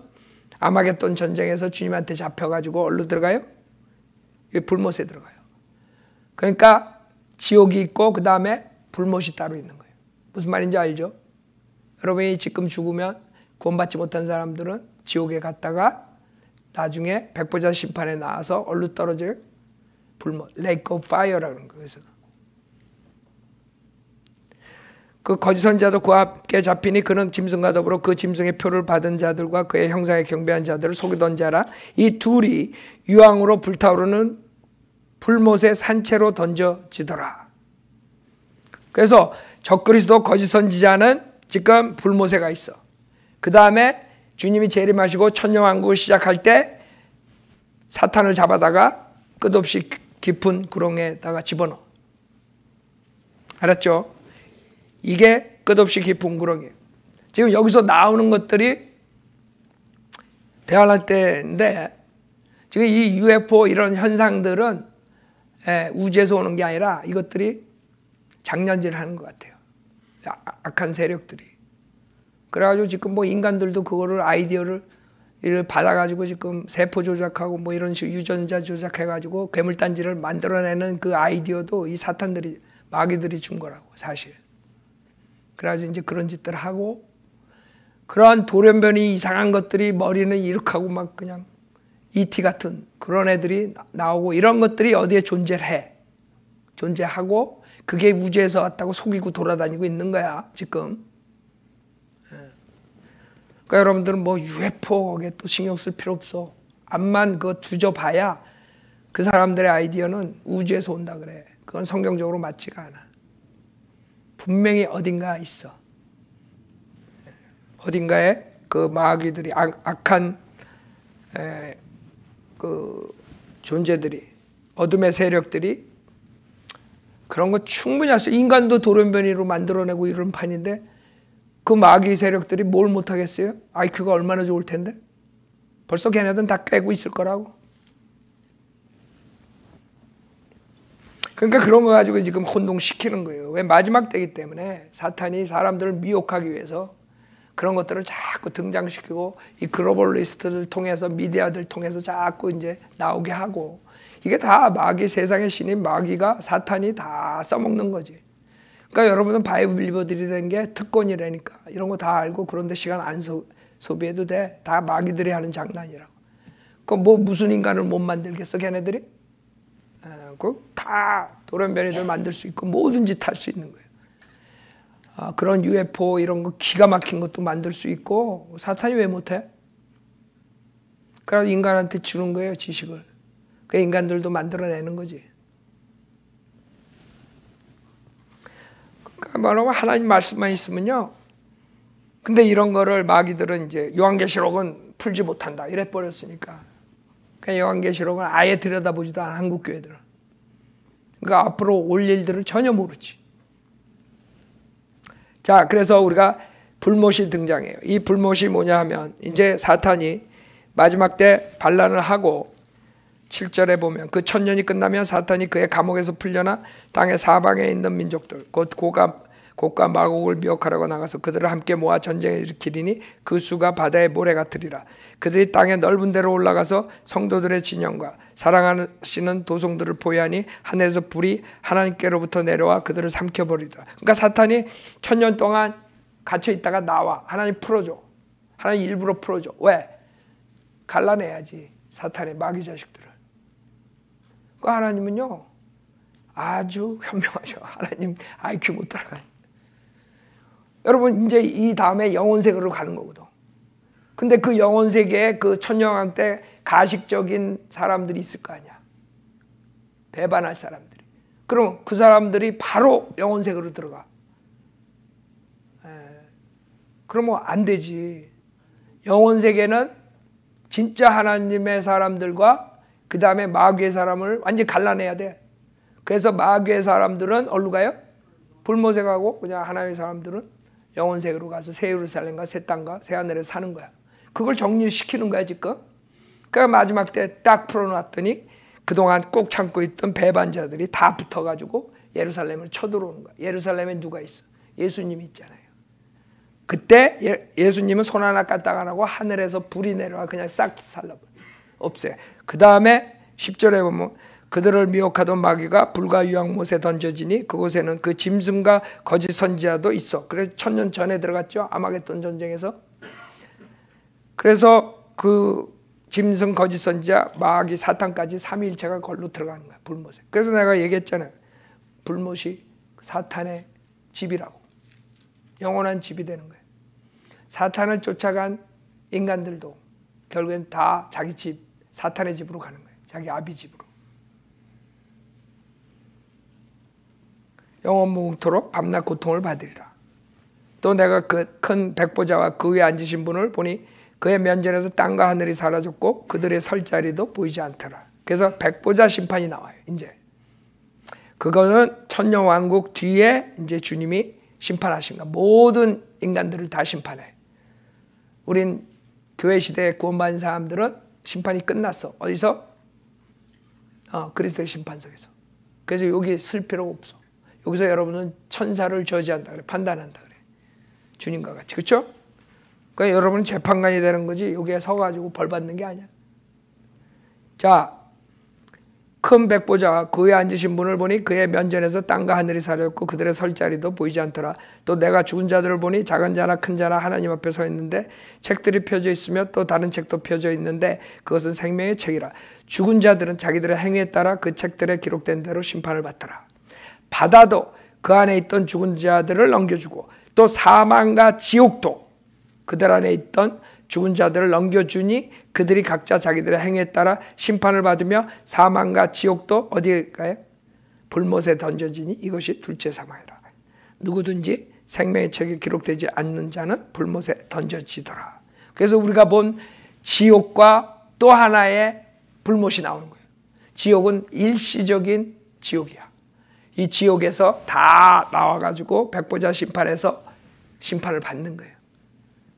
아마겟돈 전쟁에서 주님한테 잡혀가지고 어디로 들어가요? 불못에 들어가요. 그러니까 지옥이 있고 그 다음에 불못이 따로 있는 거예요. 무슨 말인지 알죠? 여러분이 지금 죽으면 구원받지 못한 사람들은 지옥에 갔다가 나중에 백보자 심판에 나와서 얼루 떨어져요. 불못, lake of fire라는 거예요. 그 거짓 선지자도 그와 함께 잡히니 그는 짐승과 더불어 그 짐승의 표를 받은 자들과 그의 형상에 경배한 자들을 속이던 자라. 이 둘이 유황으로 불타오르는 불못의 산채로 던져지더라. 그래서 적그리스도 거짓 선지자는 지금 불못에 가 있어. 그 다음에 주님이 재림하시고 천년왕국을 시작할 때 사탄을 잡아다가 끝없이 깊은 구렁에다가 집어넣어. 알았죠? 이게 끝없이 깊은 구렁이에요. 지금 여기서 나오는 것들이 대환란 때인데 지금 이 UFO 이런 현상들은 우주에서 오는 게 아니라 이것들이 장난질을 하는 것 같아요. 악한 세력들이. 그래가지고 지금 뭐 인간들도 그거를 아이디어를 받아가지고 지금 세포 조작하고 뭐 이런 식으로 유전자 조작해가지고 괴물단지를 만들어내는 그 아이디어도 이 사탄들이 마귀들이 준 거라고 사실. 그래가지고 이제 그런 짓들 하고 그런 돌연변이 이상한 것들이 머리는 이렇게 하고 막 그냥 ET 같은 그런 애들이 나오고 이런 것들이 어디에 존재해. 존재하고 그게 우주에서 왔다고 속이고 돌아다니고 있는 거야 지금. 그러니까 여러분들은 뭐 UFO에 또 신경 쓸 필요 없어. 앞만 그거 뒤져봐야 그 사람들의 아이디어는 우주에서 온다 그래. 그건 성경적으로 맞지가 않아. 분명히 어딘가 있어. 어딘가에 그 마귀들이 악한 그 존재들이 어둠의 세력들이 그런 거 충분히 할 수 있어. 인간도 돌연변이로 만들어내고 이런 판인데 그 마귀 세력들이 뭘 못하겠어요? IQ가 얼마나 좋을 텐데 벌써 걔네들은 다 깨고 있을 거라고. 그러니까 그런 거 가지고 지금 혼동시키는 거예요. 왜? 마지막 때이기 때문에 사탄이 사람들을 미혹하기 위해서 그런 것들을 자꾸 등장시키고 이 글로벌리스트들 통해서 미디어들 통해서 자꾸 이제 나오게 하고 이게 다 마귀 세상의 신인 마귀가 사탄이 다 써먹는 거지. 그러니까 여러분은 바이블 빌리버들이 된 게 특권이라니까 이런 거 다 알고 그런데 시간 안 소비해도 돼. 다 마귀들이 하는 장난이라고. 그 뭐 무슨 인간을 못 만들겠어 걔네들이? 다 돌연변이들 만들 수 있고 뭐든 짓 할 수 있는 거예요. 그런 UFO 이런 거 기가 막힌 것도 만들 수 있고 사탄이 왜 못해? 그래서 인간한테 주는 거예요 지식을. 그 인간들도 만들어내는 거지. 그러니까 뭐라고 하나님 말씀만 있으면요. 근데 이런 거를 마귀들은 이제 요한계시록은 풀지 못한다 이래 버렸으니까. 그러니까 요한계시록은 아예 들여다보지도 않아 한국 교회들은. 그러니까 앞으로 올 일들을 전혀 모르지. 자, 그래서 우리가 불못이 등장해요. 이 불못이 뭐냐 하면 이제 사탄이 마지막 때 반란을 하고 7절에 보면 그 천년이 끝나면 사탄이 그의 감옥에서 풀려나 땅의 사방에 있는 민족들 곧 곡과 마곡을 미혹하려고 나가서 그들을 함께 모아 전쟁을 일으키리니 그 수가 바다의 모래 같으리라. 그들이 땅의 넓은 데로 올라가서 성도들의 진영과 사랑하시는 도성들을 포위하니 하늘에서 불이 하나님께로부터 내려와 그들을 삼켜버리더라. 그러니까 사탄이 천년 동안 갇혀 있다가 나와. 하나님 풀어줘. 하나님 일부러 풀어줘. 왜? 갈라내야지 사탄의 마귀 자식들을. 그 하나님은요 아주 현명하셔. 하나님 IQ 못 따라가요. 여러분 이제 이 다음에 영혼세계로 가는 거거든. 근데 그 영혼세계에 그 천년왕 때 가식적인 사람들이 있을 거 아니야. 배반할 사람들이. 그럼 그 사람들이 바로 영혼세계로 들어가. 그러면 안 되지. 영혼세계는 진짜 하나님의 사람들과 그 다음에 마귀의 사람을 완전히 갈라내야 돼. 그래서 마귀의 사람들은 어디로 가요? 불못에 가고 그냥 하나님의 사람들은 영혼세계로 가서 새 예루살렘과 새 땅과 새 하늘에 사는 거야. 그걸 정리시키는 거야 지금. 그러니까 마지막 때 딱 풀어놨더니 그동안 꾹 참고 있던 배반자들이 다 붙어가지고 예루살렘을 쳐들어오는 거야. 예루살렘에 누가 있어? 예수님이 있잖아요. 그때 예수님은 손 하나 까딱 안 하고 하늘에서 불이 내려와 그냥 싹 살라버려. 없애. 그 다음에 10절에 보면 그들을 미혹하던 마귀가 불과 유황못에 던져지니 그곳에는 그 짐승과 거짓 선지자도 있어. 그래서 1000년 전에 들어갔죠. 아마겟돈 전쟁에서. 그래서 그 짐승 거짓 선지자 마귀 사탄까지 삼위일체가 걸로 들어가는 거야. 불못에. 그래서 내가 얘기했잖아요. 불못이 사탄의 집이라고. 영원한 집이 되는 거예요. 사탄을 쫓아간 인간들도 결국엔 다 자기 집, 사탄의 집으로 가는 거예요. 자기 아비 집으로. 영원무궁토록 밤낮 고통을 받으리라. 또 내가 그 큰 백보자와 그 위에 앉으신 분을 보니 그의 면전에서 땅과 하늘이 사라졌고 그들의 설 자리도 보이지 않더라. 그래서 백보자 심판이 나와요. 이제 그거는 천년왕국 뒤에 이제 주님이 심판하십니다. 모든 인간들을 다 심판해. 우린 교회 시대에 구원받은 사람들은 심판이 끝났어. 어디서? 그리스도의 심판석에서. 그래서 여기 쓸 필요가 없어. 여기서 여러분은 천사를 저지한다 그래. 판단한다 그래. 주님과 같이. 그렇죠? 그러니까 여러분은 재판관이 되는 거지 여기에 서가지고 벌 받는 게 아니야. 자, 큰 백보자와 그 위에 앉으신 분을 보니 그의 면전에서 땅과 하늘이 사라졌고 그들의 설 자리도 보이지 않더라. 또 내가 죽은 자들을 보니 작은 자나 큰 자나 하나님 앞에 서 있는데 책들이 펴져 있으며 또 다른 책도 펴져 있는데 그것은 생명의 책이라. 죽은 자들은 자기들의 행위에 따라 그 책들에 기록된 대로 심판을 받더라. 바다도 그 안에 있던 죽은 자들을 넘겨주고 또 사망과 지옥도 그들 안에 있던 죽은 자들을 넘겨주니 그들이 각자 자기들의 행위에 따라 심판을 받으며 사망과 지옥도 어디에 가요? 불못에 던져지니 이것이 둘째 사망이라. 누구든지 생명의 책에 기록되지 않는 자는 불못에 던져지더라. 그래서 우리가 본 지옥과 또 하나의 불못이 나오는 거예요. 지옥은 일시적인 지옥이야. 이 지옥에서 다 나와가지고 백보자 심판에서 심판을 받는 거예요.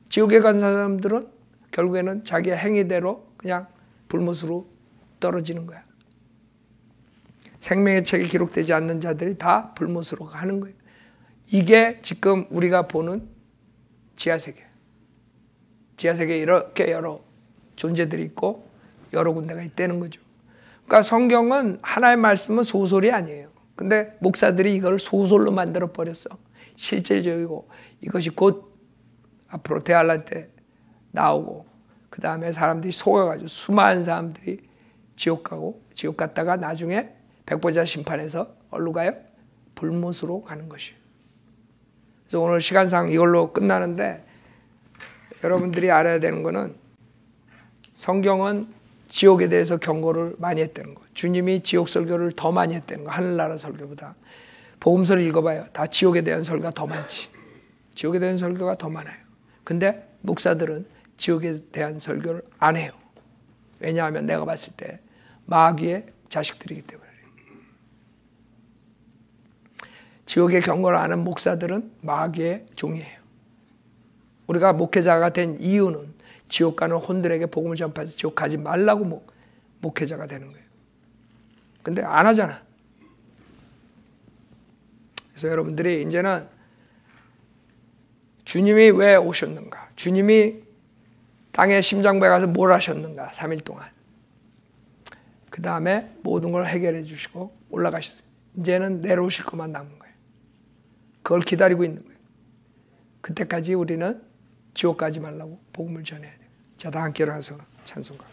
지옥에 간 사람들은 결국에는 자기의 행위대로 그냥 불못으로 떨어지는 거야. 생명의 책에 기록되지 않는 자들이 다 불못으로 가는 거예요. 이게 지금 우리가 보는 지하세계. 지하세계에 이렇게 여러 존재들이 있고 여러 군데가 있다는 거죠. 그러니까 성경은 하나의 말씀은 소설이 아니에요. 근데 목사들이 이걸 소설로 만들어 버렸어. 실질적이고 이것이 곧 앞으로 대환란 때 나오고 그 다음에 사람들이 속아가지고 수많은 사람들이 지옥 가고 지옥 갔다가 나중에 백보자 심판에서 어디로 가요? 불못으로 가는 것이에요. 그래서 오늘 시간상 이걸로 끝나는데 여러분들이 알아야 되는 거는 성경은 지옥에 대해서 경고를 많이 했다는 거. 주님이 지옥 설교를 더 많이 했다는 거. 하늘나라 설교보다. 복음서를 읽어봐요. 다 지옥에 대한 설교가 더 많지. 지옥에 대한 설교가 더 많아요. 근데 목사들은 지옥에 대한 설교를 안 해요. 왜냐하면 내가 봤을 때 마귀의 자식들이기 때문에. 지옥의 경고를 아는 목사들은 마귀의 종이에요. 우리가 목회자가 된 이유는 지옥 가는 혼들에게 복음을 전파해서 지옥 가지 말라고 목회자가 되는 거예요. 근데 안 하잖아. 그래서 여러분들이 이제는 주님이 왜 오셨는가? 주님이 땅에 심장부에 가서 뭘 하셨는가? 3일 동안. 그 다음에 모든 걸 해결해 주시고 올라가셨어요. 이제는 내려오실 것만 남은 거예요. 그걸 기다리고 있는 거예요. 그때까지 우리는 지옥 가지 말라고 복음을 전해야 돼요. 자, 다 함께 일어나서 찬송가.